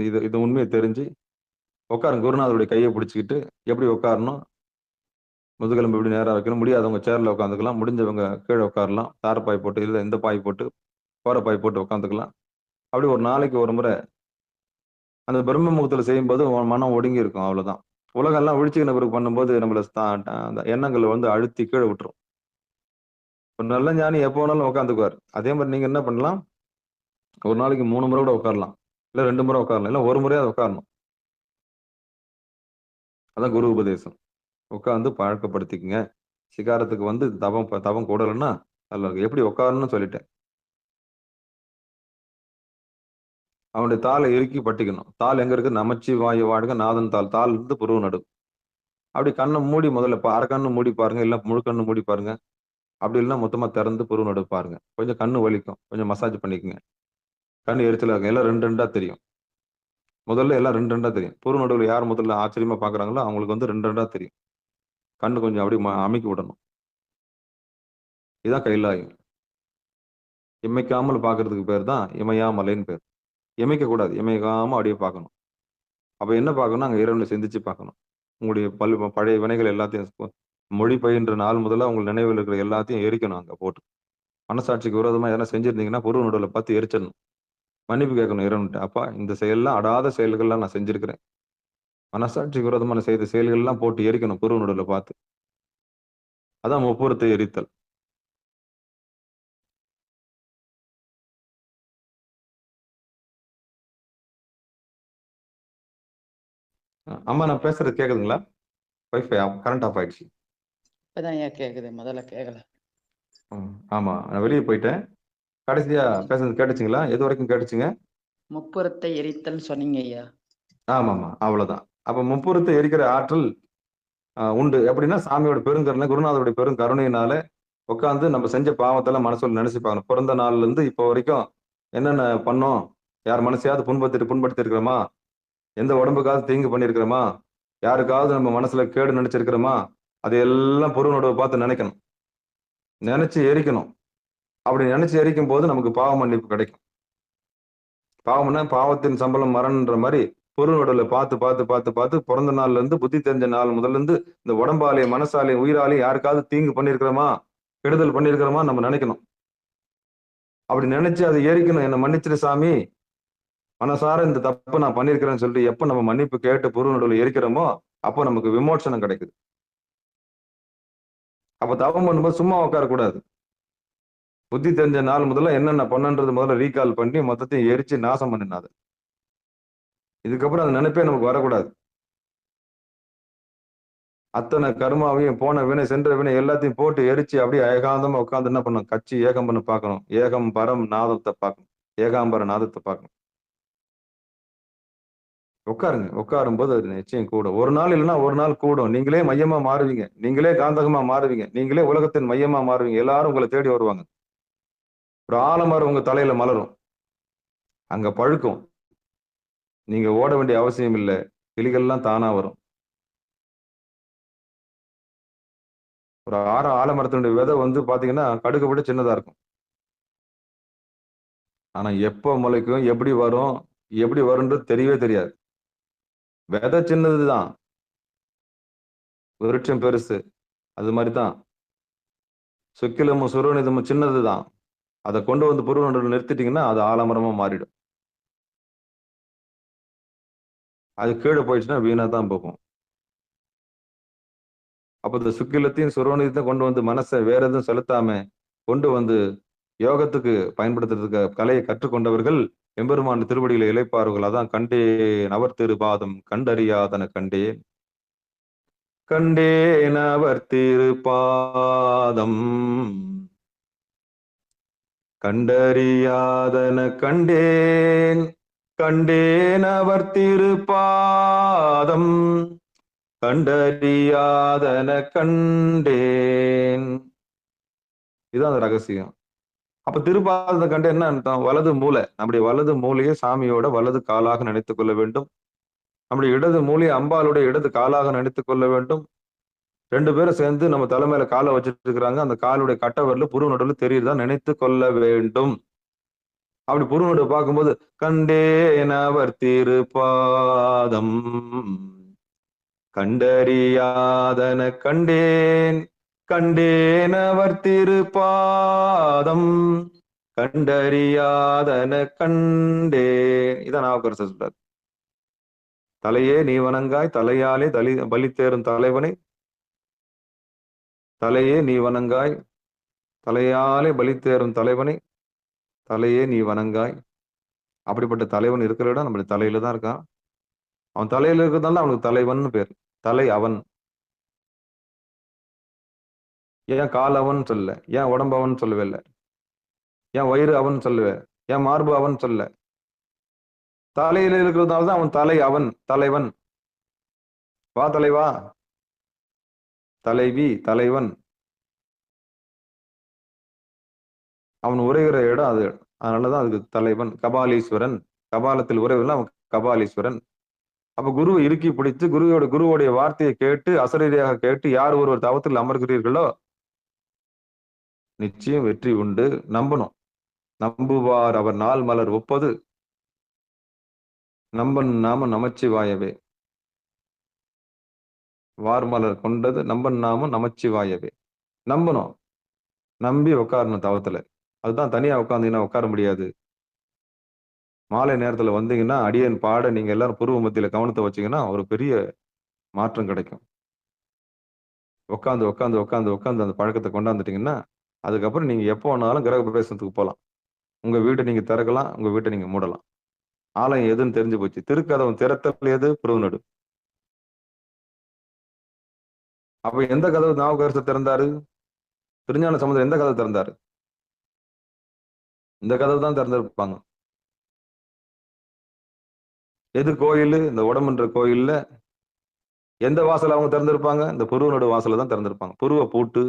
இது உண்மையை தெரிஞ்சு உட்காருங்க. குருநாதருடைய கையை பிடிச்சிக்கிட்டு எப்படி உட்காரணும், முதுகெலும்பு எப்படி நேரா வைக்கணும், முடியாதவங்க சேர்ல உட்காந்துக்கலாம், முடிஞ்சவங்க கீழே உட்காரலாம், தாரப்பாய் போட்டு, இல்லை இந்த பாய் போட்டு, கோரப்பாய் போட்டு உட்காந்துக்கலாம். அப்படி ஒரு நாளைக்கு ஒரு முறை அந்த பிரம்ம முகத்துல செய்யும்போது மனம் ஒடுங்கி இருக்கும். அவ்வளவுதான். உலகம் எல்லாம் விழிச்சுக்கின பிறகு பண்ணும்போது நம்மள அந்த எண்ணங்களை வந்து அழுத்தி கீழே விட்டுரும். ஒரு நல்ல ஞானி எப்போ வேணாலும் உட்காந்துக்குவார். அதே மாதிரி நீங்க என்ன பண்ணலாம், ஒரு நாளைக்கு 3 முறை கூட உட்காரலாம், இல்ல 2 முறை உட்காரலாம், இல்ல ஒரு முறையாவது உட்காரணும். அதான் குரு உபதேசம். உட்காந்து பழக்கப்படுத்திக்கங்க. சிகாரத்துக்கு வந்து தவம் கூடலன்னா அதுல எப்படி உட்காரணும்னு சொல்லிட்டேன். அவனுடைய தாளை இறுக்கி பட்டிக்கணும். தாள் எங்க இருக்கு? நமச்சிவாய வாழ்க நாதன் தாள். தாள் இருந்து புருவ நடு. அப்படி கண்ணை மூடி முதல்ல அரை கண்ணு மூடி பாருங்க, இல்ல முழு கண்ணு மூடி பாருங்க. அப்படி இல்லைன்னா மொத்தமா திறந்து புருவ நடு பாருங்க. கொஞ்சம் கண்ணு வலிக்கும், கொஞ்சம் மசாஜ் பண்ணிக்கங்க. கண்ணு எரிச்சலா இருக்கும். எல்லாம் 2 தெரியும். முதல்ல எல்லாம் 2 தெரியும். புருவ நடுவில் யார் முதல்ல ஆச்சரியமா பாக்குறாங்களோ அவங்களுக்கு வந்து 2 தெரியும். கண்ணு கொஞ்சம் அப்படி அமைக்கி விடணும். இதுதான் கைலாயம். இமைக்காமல் பாக்குறதுக்கு பேர் தான் இமயாமலைன்னு பேர். இமைக்க கூடாது, இமைக்காம அப்படியே பார்க்கணும். அப்ப என்ன பார்க்கணும்? அங்க இறைவனை சிந்திச்சு பார்க்கணும். உங்களுடைய பழைய வினைகள் எல்லாத்தையும் மொழி பயின்ற நாள் முதல்ல உங்கள் நினைவில் இருக்கிற எல்லாத்தையும் எரிக்கணும். அங்க போட்டு மனசாட்சிக்கு விரோதமா எதனா செஞ்சிருந்தீங்கன்னா புருவ நடுவில் பார்த்து எரிச்சிடணும். மன்னிப்பு கேட்கணும் இறைவன்ட்டு. அப்பா, இந்த செயல்லாம் அடாத செயல்கள்லாம் நான் செஞ்சிருக்கிறேன். மனசாட்சிக்கு விரோதமான செய்த செயல்கள்லாம் போட்டு எரிக்கணும் புருவ நடுவில் பார்த்து. அதான் முப்புறத்தை எரித்தல். அம்மா, நான் பேசுறது கேக்குதுங்களா? வைஃபை கரண்ட் ஆஃப் ஆயிடுச்சு. இப்பதான் ஐயா கேக்குது, முதல்ல கேட்கல. ஆமா, நான் வெளியே போயிட்டேன். கடைசியா பேசுறது கேட்டுச்சுங்களா? எது வரைக்கும் கேட்டுச்சுங்க? முப்புறத்தை எரித்தல் சொன்னீங்க ஐயா. ஆமாமா, அவ்வளவுதான். அப்ப முப்புறத்தை எரிக்கிற ஆற்றல் உண்டு. எப்படின்னா சாமியோட பெருங்கருணை, குருநாதருடைய பெருங்கருணையினால உட்காந்து நம்ம செஞ்ச பாவத்தெல்லாம் மனசுல நினைச்சு பார்க்கணும். பிறந்த நாள்ல இருந்து இப்போ வரைக்கும் என்னென்ன பண்ணோம், யார் மனசையாவது புண்படுத்தி இருக்கிறோமா, எந்த உடம்புக்காவது தீங்கு பண்ணியிருக்கிறோமா, யாருக்காவது நம்ம மனசுல கேடு நினைச்சிருக்கிறோமா, அதையெல்லாம் பொருவனோட பார்த்து நினைக்கணும், நினைச்சு எரிக்கணும். அப்படி நினைச்சு எரிக்கும் போது நமக்கு பாவ மன்னிப்பு கிடைக்கும். பாவம்னா பாவத்தின் சம்பளம் மரணன்ற மாதிரி பொருளோட பார்த்து பார்த்து பார்த்து பார்த்து பிறந்த நாள்ல இருந்து புத்தி தெரிஞ்ச நாள் முதல்ல இருந்து இந்த உடம்பாலையும் மனசாலையும் உயிராலையும் யாருக்காவது தீங்கு பண்ணியிருக்கிறோமா, கெடுதல் பண்ணியிருக்கிறோமா நம்ம நினைக்கணும். அப்படி நினைச்சு அதை எரிக்கணும். என்னை மன்னிச்சிரு சாமி, மனசார இந்த தப்பு நான் பண்ணியிருக்கிறேன்னு சொல்லிட்டு எப்ப நம்ம மன்னிப்பு கேட்டு பொருள் நடுவில் எரிக்கிறோமோ அப்போ நமக்கு விமோசனம் கிடைக்குது. அப்ப தவம் பண்ணும்போது சும்மா உட்காரக்கூடாது. புத்தி தெரிஞ்ச நாள் முதல்ல என்னென்ன பண்ணன்றது முதல்ல ரீகால் பண்ணி மொத்தத்தையும் எரிச்சு நாசம் பண்ணினாது. இதுக்கப்புறம் அந்த நினைப்பே நமக்கு வரக்கூடாது. அத்தனை கர்மாவையும் போன வினை சென்ற வினை எல்லாத்தையும் போட்டு எரிச்சு அப்படியே ஏகாந்தமா உட்காந்து என்ன பண்ணணும், கட்சி ஏகம் பண்ண பார்க்கணும். ஏகம் பரம் நாதத்தை பார்க்கணும், ஏகாம்பர நாதத்தை பார்க்கணும். உட்காருங்க. உட்காரும் போது அது நிச்சயம் கூடும். ஒரு நாள் இல்லைன்னா ஒரு நாள் கூடும். நீங்களே மையமா மாறுவீங்க, நீங்களே காந்தகமா மாறுவீங்க, நீங்களே உலகத்தின் மையமா மாறுவீங்க. எல்லாரும் உங்களை தேடி வருவாங்க. ஒரு ஆலமரம் உங்க தலையில மலரும், அங்க பழுக்கும். நீங்க ஓட வேண்டிய அவசியம் இல்லை, கிளிகள்லாம் தானா வரும். ஒரு ஆலமரத்தினுடைய விதை வந்து பாத்தீங்கன்னா கடுகு விட சின்னதா இருக்கும். ஆனா எப்ப முளைக்கும், எப்படி வரும், எப்படி வரும்ன்றது தெரியவே தெரியாது. விதை சின்னதுதான், விருட்சம் பெருசு. அது மாதிரிதான் சுக்கிலமும் சுரோனிதமும் சின்னதுதான். அதை கொண்டு வந்து புருவ நிறுத்திட்டீங்கன்னா அது ஆலமரமா மாறிடும். அது கீழே போயிடுச்சுன்னா வீணா தான் போகும். அப்ப இந்த சுக்கிலத்தையும் சுரோனிதத்தையும் கொண்டு வந்து மனசை வேற எதுவும் செலுத்தாம கொண்டு வந்து யோகத்துக்கு பயன்படுத்துறதுக்கு கலையை கற்றுக்கொண்டவர்கள் எம்பெருமான் திருவடியில இளைப்பார்கள். அதான் கண்டேன் அவர் திருபாதம் கண்டறியாதன கண்டேன், கண்டேன் அவர் திருபாதம் கண்டறியாதன கண்டேன், கண்டேன் அவர் திருபாதம் கண்டறியாதன கண்டேன். இதுதான் அந்த ரகசியம். அப்ப திருப்பாதத்தை கண்டு என்ன அர்த்தம்? வலது மூளை, நம்முடைய வலது மூலையை சாமியோட வலது காலாக நினைத்துக் கொள்ள வேண்டும். நம்முடைய இடது மூலை அம்பாளுடைய இடது காலாக நினைத்துக் கொள்ள வேண்டும். 2 பேரும் சேர்ந்து நம்ம தலைமையில காலை வச்சுட்டு இருக்கிறாங்க. அந்த காலுடைய கட்டவரல புருவ நடுவுல தெரியுதா நினைத்து கொள்ள வேண்டும். அப்படி புருவ நடுவு பார்க்கும்போது கண்டேன் அவர் திருப்பாதம் கண்டறியாதன கண்டேன் கண்டேன் அவர் திருப்பாதம் கண்டறியாதன கண்டேன். இதான் நாவுக்கரசர் சொல்றார். தலையே நீ வணங்காய் தலையாலே பலி தேரும் தலைவனை, தலையே நீ வணங்காய் தலையாலே பலி தேரும் தலைவனை, தலையே நீ வணங்காய். அப்படிப்பட்ட தலைவன் இருக்கிற இடம் நம்மளுடைய தலையில தான் இருக்கான். அவன் தலையில இருக்கிறதால அவனுக்கு தலைவன் பேர். தலை அவன். ஏன் கால் அவன் சொல்ல, ஏன் உடம்பு அவன் சொல்லவே இல்லை, ஏன் வயிறு அவன் சொல்லுவே, ஏன் மார்பு அவன் சொல்ல. தலையில இருக்கிறதால தான் அவன் தலை அவன் தலைவன். வா தலைவா, தலைவி, தலைவன். அவன் உரைகிற இடம் அது. அதனாலதான் அதுக்கு தலைவன். கபாலீஸ்வரன், கபாலத்தில் உரைவில் அவன் கபாலீஸ்வரன். அப்ப குருவை இறுக்கி பிடித்து குருவோடைய வார்த்தையை கேட்டு அசரீரியாக கேட்டு யார் ஒருவர் தவத்தில் அமர்கிறீர்களோ நிச்சயம் வெற்றி உண்டு. நம்பணும். நம்புவார் அவர் நாள் மலர் ஒப்பது நம்பன் நாம நமச்சிவாயவே. வார்மலர் கொண்டது நம்பன் நாம நமச்சிவாயவே. நம்பணும். நம்பி உட்காரணும் தவத்துல. அதுதான் தனியா உட்காந்தீங்கன்னா உட்கார முடியாது. மாலை நேரத்துல வந்தீங்கன்னா அடியன் பாட நீங்க எல்லாரும் பூர்வ மத்தியில கவனத்தை வச்சீங்கன்னா ஒரு பெரிய மாற்றம் கிடைக்கும். உட்காந்து உட்காந்து உட்காந்து உட்காந்து அந்த பழக்கத்தை கொண்டாந்துட்டீங்கன்னா அதுக்கப்புறம் நீங்க எப்போ வேணாலும் கிரக பிரவேசத்துக்கு போகலாம். உங்க வீட்டை நீங்க திறக்கலாம், உங்க வீட்டை நீங்க மூடலாம். ஆலயம் எதுன்னு தெரிஞ்சு போச்சு. திருக்கதவம் திறத்தல் எது? புருவ நடு. அப்ப எந்த கதவு நாவுக்கரசர் திறந்தாரு? திருஞான சம்பந்தர் எந்த கதவு திறந்தாரு? இந்த கதவு தான் திறந்திருப்பாங்க. எது கோயில்? இந்த உடம்புன்ற கோயில்ல எந்த வாசல் அவங்க திறந்திருப்பாங்க? இந்த புருவ நடு வாசல தான் திறந்திருப்பாங்க. புருவ பூட்டு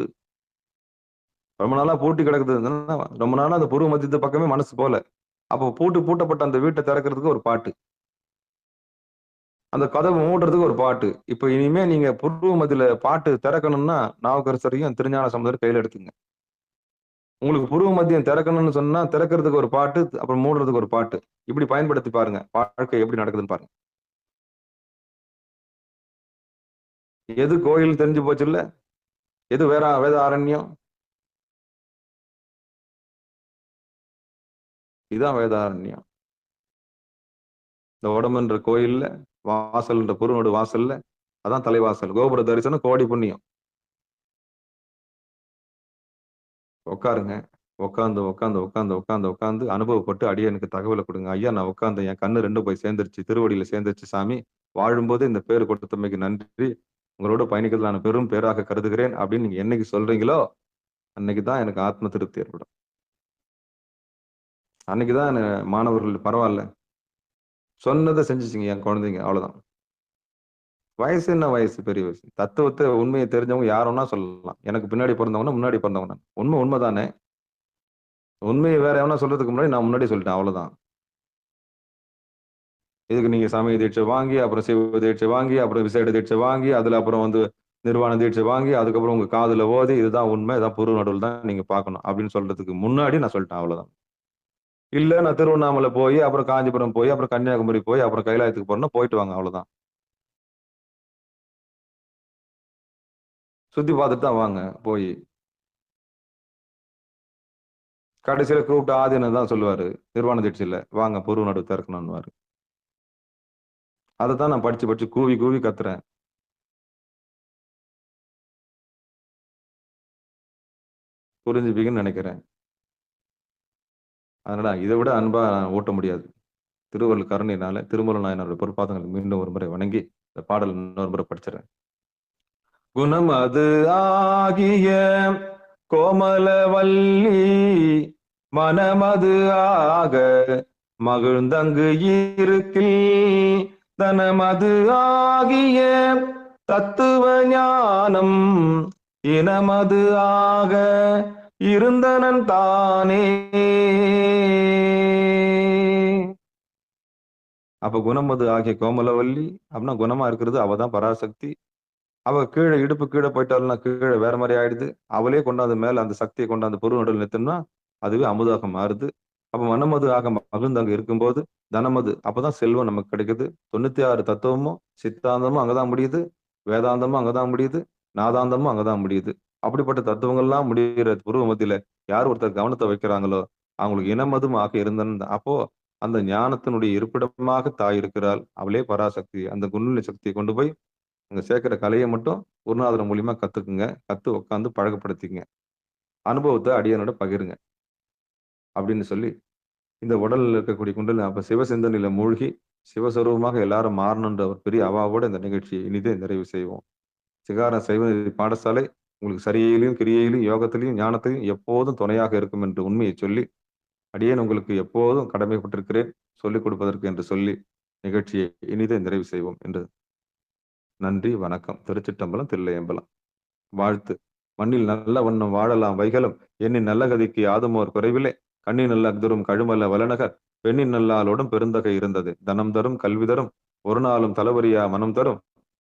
ரொம்ப நாளா பூட்டி கிடக்குது. ரொம்ப நாளா அந்த புருவ மத்தியத்து பக்கமே மனசு போல. அப்போ பூட்டப்பட்ட அந்த வீட்டை திறக்கிறதுக்கு ஒரு பாட்டு, அந்த கதவு மூடுறதுக்கு ஒரு பாட்டு. இப்ப இனிமே நீங்க புருவ மத்தியில பாட்டு திறக்கணும்னா நாவுக்கரசரையும் திருஞான சம்பந்தர் கையில எடுத்துங்க. உங்களுக்கு புருவ மத்தியம் திறக்கணும்னு சொன்னா திறக்கிறதுக்கு ஒரு பாட்டு, அப்புறம் மூடுறதுக்கு ஒரு பாட்டு. இப்படி பயன்படுத்தி பாருங்க. வாழ்க்கை எப்படி நடக்குதுன்னு பாருங்க. எது கோயில் தெரிஞ்சு போச்சு இல்ல? எது வேத ஆரண்யம்? இதுதான் வேதாரண்யம். இந்த உடம்புன்ற கோயில்ல வாசல்ன்ற புருவனோட வாசல்ல அதான் தலைவாசல். கோபுர தரிசனம் கோடி புண்ணியம். உட்காருங்க. உட்காந்து உட்காந்து உட்காந்து உட்காந்து உட்காந்து அனுபவப்பட்டு அடியனுக்கு தகவலை கொடுங்க. ஐயா நான் உட்காந்து என் கண்ணு 2 போய் சேர்ந்துருச்சு, திருவடியில சேர்ந்துருச்சு சாமி. வாழும்போது இந்த பேர் கொடுத்தமைக்கு நன்றி. உங்களோட பயணிக்கிறது நான் பெரும் பேராக கருதுகிறேன் அப்படின்னு நீங்க என்னைக்கு சொல்றீங்களோ அன்னைக்குதான் எனக்கு ஆத்ம திருப்தி ஏற்படும். அன்னைக்குதான் மாணவர்கள் பரவாயில்ல சொன்னதை செஞ்சுச்சிங்க என் குழந்தைங்க, அவ்வளவுதான். வயசு என்ன வயசு? பெரிய வயசு. தத்துவத்தை உண்மையை தெரிஞ்சவங்க யாருன்னா சொல்லலாம். எனக்கு பின்னாடி பிறந்தவங்க முன்னாடி பிறந்தவங்க. உண்மைதானே. உண்மையை வேற எவனா சொல்றதுக்கு முன்னாடி நான் முன்னாடி சொல்லிட்டேன், அவ்வளவுதான். இதுக்கு நீங்க சமய தீட்சை வாங்கி, அப்புறம் சிவ தீட்சை வாங்கி, அப்புறம் விசேட தீட்சை வாங்கி, அதுல அப்புறம் நிர்வாண தீட்சை வாங்கி, அதுக்கப்புறம் உங்க காதுல ஓதி இதுதான் உண்மை, இதான் புருவ நடுவில் தான் நீங்க பார்க்கணும் அப்படின்னு சொல்றதுக்கு முன்னாடி நான் சொல்லிட்டேன், அவ்வளவுதான். இல்ல நான் திருவண்ணாமலை போய், அப்புறம் காஞ்சிபுரம் போய், அப்புறம் கன்னியாகுமரி போய், அப்புறம் கைலாயத்துக்கு போறோம்னா போயிட்டு வாங்க, அவ்வளவுதான். சுத்தி பார்த்துட்டு தான் வாங்க. போய் கடைசியில கூப்பிட்டு ஆதின்னு தான் சொல்லுவாரு நிர்வாண தீட்சையில, வாங்க புருவ நடு திறக்கணும்னுவாரு. அதைத்தான் நான் படிச்சு கூவி கூவி கத்துறேன். புரிஞ்சுப்பீங்கன்னு நினைக்கிறேன். அதனால இதை விட அன்பா ஓட்ட முடியாது. திருவள்ளுவர் கருணையினால திருமூல நாயனோட பொறுப்பாதங்களுக்கு மீண்டும் ஒரு முறை வணங்கி இந்த பாடல் இன்னொரு முறை படிச்சிடறேன். குணம் அது ஆகிய கோமலவல்லி மனமது ஆக மகிழ்ந்தங்கு இருக்கில் தனமது ஆகிய தத்துவ ஞானம் இனமது ஆக இருந்தனன் தானே. அப்ப குணமது ஆகிய கோமலவல்லி அப்படின்னா குணமா இருக்கிறது அவதான் பராசக்தி. அவ கீழே இடுப்பு கீழே போயிட்டாள்னா கீழே வேற மாதிரி ஆயிடுது. அவளே கொண்டாந்து மேல அந்த சக்தியை கொண்டாந்து பொருள் நடுவில் நிறுத்தினா அதுவே அமுதாக மாறுது. அப்ப மனமது ஆக மகிழ்ந்து அங்க இருக்கும்போது தனமது அப்பதான் செல்வம் நமக்கு கிடைக்குது. 96 தத்துவமும் சித்தாந்தமும் அங்கதான் முடியுது, வேதாந்தமும் அங்கதான் முடியுது, நாதாந்தமும் அங்கதான் முடியுது. அப்படிப்பட்ட தத்துவங்கள்லாம் முடிகிற புருவ மத்தியில யார் ஒருத்தர் கவனத்தை வைக்கிறாங்களோ அவங்களுக்கு இனமதும் ஆக இருந்த அப்போ அந்த ஞானத்தினுடைய இருப்பிடமாக தாய் இருக்கிறாள். அவளே பராசக்தி. அந்த குண்டலினி சக்தியை கொண்டு போய் அங்க சேர்க்கிற கலையை மட்டும் குருநாதர் மூலியமா கத்துக்குங்க. கத்து உட்காந்து பழக்கப்படுத்திங்க. அனுபவத்தை அடியனோட பகிருங்க அப்படின்னு சொல்லி இந்த உடல்ல இருக்கக்கூடிய குண்டலினி அப்ப சிவசிந்தனையில மூழ்கி சிவஸ்வரூபமாக எல்லாரும் மாறணுன்ற ஒரு பெரிய அவாவோட இந்த நிகழ்ச்சியை இனிதே நிறைவு செய்வோம். சிகார சைவநெறி பாடசாலை உங்களுக்கு சரியிலையும் கிரியையிலும் யோகத்திலையும் ஞானத்திலையும் எப்போதும் துணையாக இருக்கும் என்ற உண்மையை சொல்லி அடியேன் உங்களுக்கு எப்போதும் கடமைப்பட்டிருக்கிறேன் சொல்லிக் கொடுப்பதற்கு என்று சொல்லி நிகழ்ச்சியை இனிதே நிறைவு செய்வோம் என்று நன்றி, வணக்கம். திருச்சிற்றம்பலம், தில்லையம்பலம். வாழ்த்து. மண்ணில் நல்ல வண்ணம் வாழலாம் வைகளும் எண்ணின் நல்ல கதிக்கு யாதுமோர் குறைவிலே கண்ணின் நல்ல அக்தரும் கழுமல்ல வலநகர் பெண்ணின் நல்லாளோடும் பெருந்தகை இருந்தது. தனம் தரும் கல்வி தரும் ஒரு நாளும் தளவரியா மனம் தரும்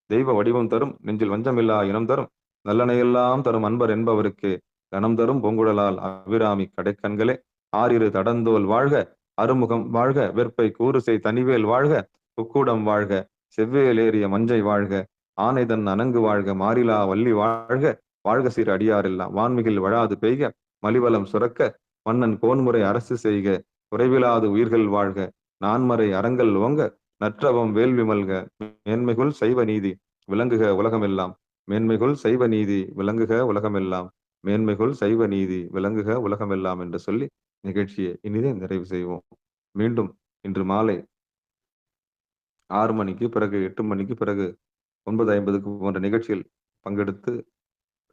தெய்வ வடிவம் தரும் நெஞ்சில் வஞ்சமில்லா இனம் தரும் நல்லனையெல்லாம் தரும் அன்பர் என்பவருக்கு கனம் தரும் பொங்குழலால் அபிராமி கடைக்கண்களே ஆறிரு தடந்தோல் வாழ்க அருமுகம் வாழ்க வெற்பை கூறுசை தனிவேல் வாழ்க புக்கூடம் வாழ்க செவ்வேல் ஏறிய மஞ்சை வாழ்க ஆனைதன் அணங்கு வாழ்க மாறிலா வள்ளி வாழ்க வாழ்க சீர் அடியாரெல்லாம் வான்மிகில் வழாது பெய்க மலிவலம் சுரக்க மன்னன் கோன்முறை அரசு செய்க குறைவிலாது உயிர்கள் வாழ்க நான்மறை அறங்கள் ஓங்க நற்றவம் வேள்வி மல்க மேன்மைகுள் சைவ நீதி விளங்குக உலகமெல்லாம் மேன்மைகுள் சைவ நீதி விளங்குக உலகமெல்லாம் மேன்மைகுள் சைவ நீதி விளங்குக உலகமெல்லாம் என்று சொல்லி நிகழ்ச்சியை இனிதே நிறைவு செய்வோம். மீண்டும் இன்று மாலை 6 மணிக்கு பிறகு 8 மணிக்கு பிறகு 9:50 போன்ற நிகழ்ச்சியில் பங்கெடுத்து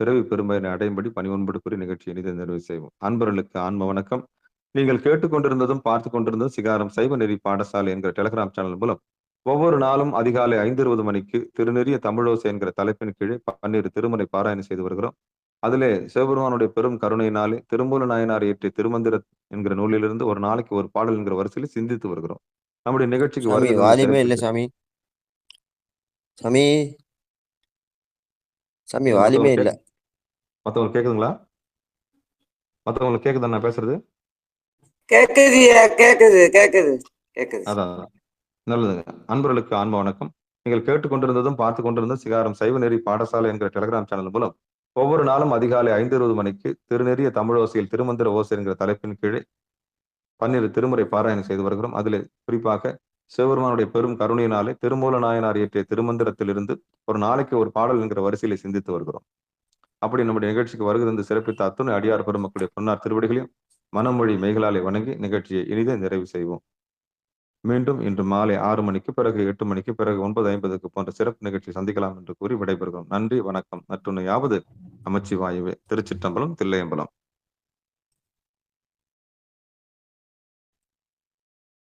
பிறவி பெருமையினை அடையும்படி 11 கூறி நிகழ்ச்சி இனிதை நிறைவு செய்வோம். அன்பர்களுக்கு ஆன்ம வணக்கம். நீங்கள் கேட்டுக்கொண்டிருந்ததும் பார்த்து கொண்டிருந்ததும் சிகாரம் சைவ நெறி பாடசாலை என்கிற டெலிகிராம் சேனல் மூலம் ஒவ்வொரு நாளும் அதிகாலை 5:20 மணிக்கு திருநெறிய தமிழோசை என்கிற தலைப்பின் கீழே 12 திருமுறை பாராயணம் செய்து வருகிறோம். அதிலே சிவபெருமானுடைய பெரும் கருணையினாலே திருமூல நாயனார் இயற்றிய திருமந்திர என்கிற நூலிலிருந்து ஒரு நாளைக்கு ஒரு பாடல் என்கிற வரிசையில் சிந்தித்து வருகிறோம். நம்முடைய நிகழ்ச்சிக்கு சாமி வால்யூமே இல்ல சாமி. சாமி சாமி வால்யூமே இல்ல. மத்தவங்களுக்கு கேக்குதுங்களா? மத்தவங்களுக்கு கேக்குதா நான் பேசுறது? கேக்குது. அதான் நல்லதுங்க. அன்பர்களுக்கு ஆன்ம வணக்கம். நீங்கள் கேட்டுக்கொண்டிருந்ததும் பார்த்து கொண்டிருந்ததும் சிகாரம் சைவ நெறி பாடசாலை என்கிற டெலிகிராம் சேனல் மூலம் ஒவ்வொரு நாளும் அதிகாலை 5:20 மணிக்கு திருநெறிய தமிழோசையில் திருமந்திர ஓசை என்கிற தலைப்பின் கீழே 12 திருமுறை பாராயணம் செய்து வருகிறோம். அதில் குறிப்பாக சிவபெருமானுடைய பெரும் கருணையினாலே திருமூல நாயனார் இயற்றிய திருமந்திரத்திலிருந்து ஒரு நாளைக்கு ஒரு பாடல் என்கிற வரிசையில சிந்தித்து வருகிறோம். அப்படி நம்முடைய நிகழ்ச்சிக்கு வருகிறது சிறப்பித்த அத்துணை அடியார் பெருமக்களுடைய பொன்னார் திருவடிகளையும் மனமொழி மெய்களாலே வணங்கி நிகழ்ச்சியை இனிதே நிறைவு செய்வோம். மீண்டும் இன்று மாலை 6 மணிக்கு பிறகு 8 மணிக்கு பிறகு 9:50 போன்ற சிறப்பு நிகழ்ச்சி சந்திக்கலாம் என்று கூறி விடைபெறுகிறோம். நன்றி, வணக்கம். மற்றொன்று யாவது நமச்சிவாயவே. திருச்சிற்றம்பலம், தில்லையம்பலம்.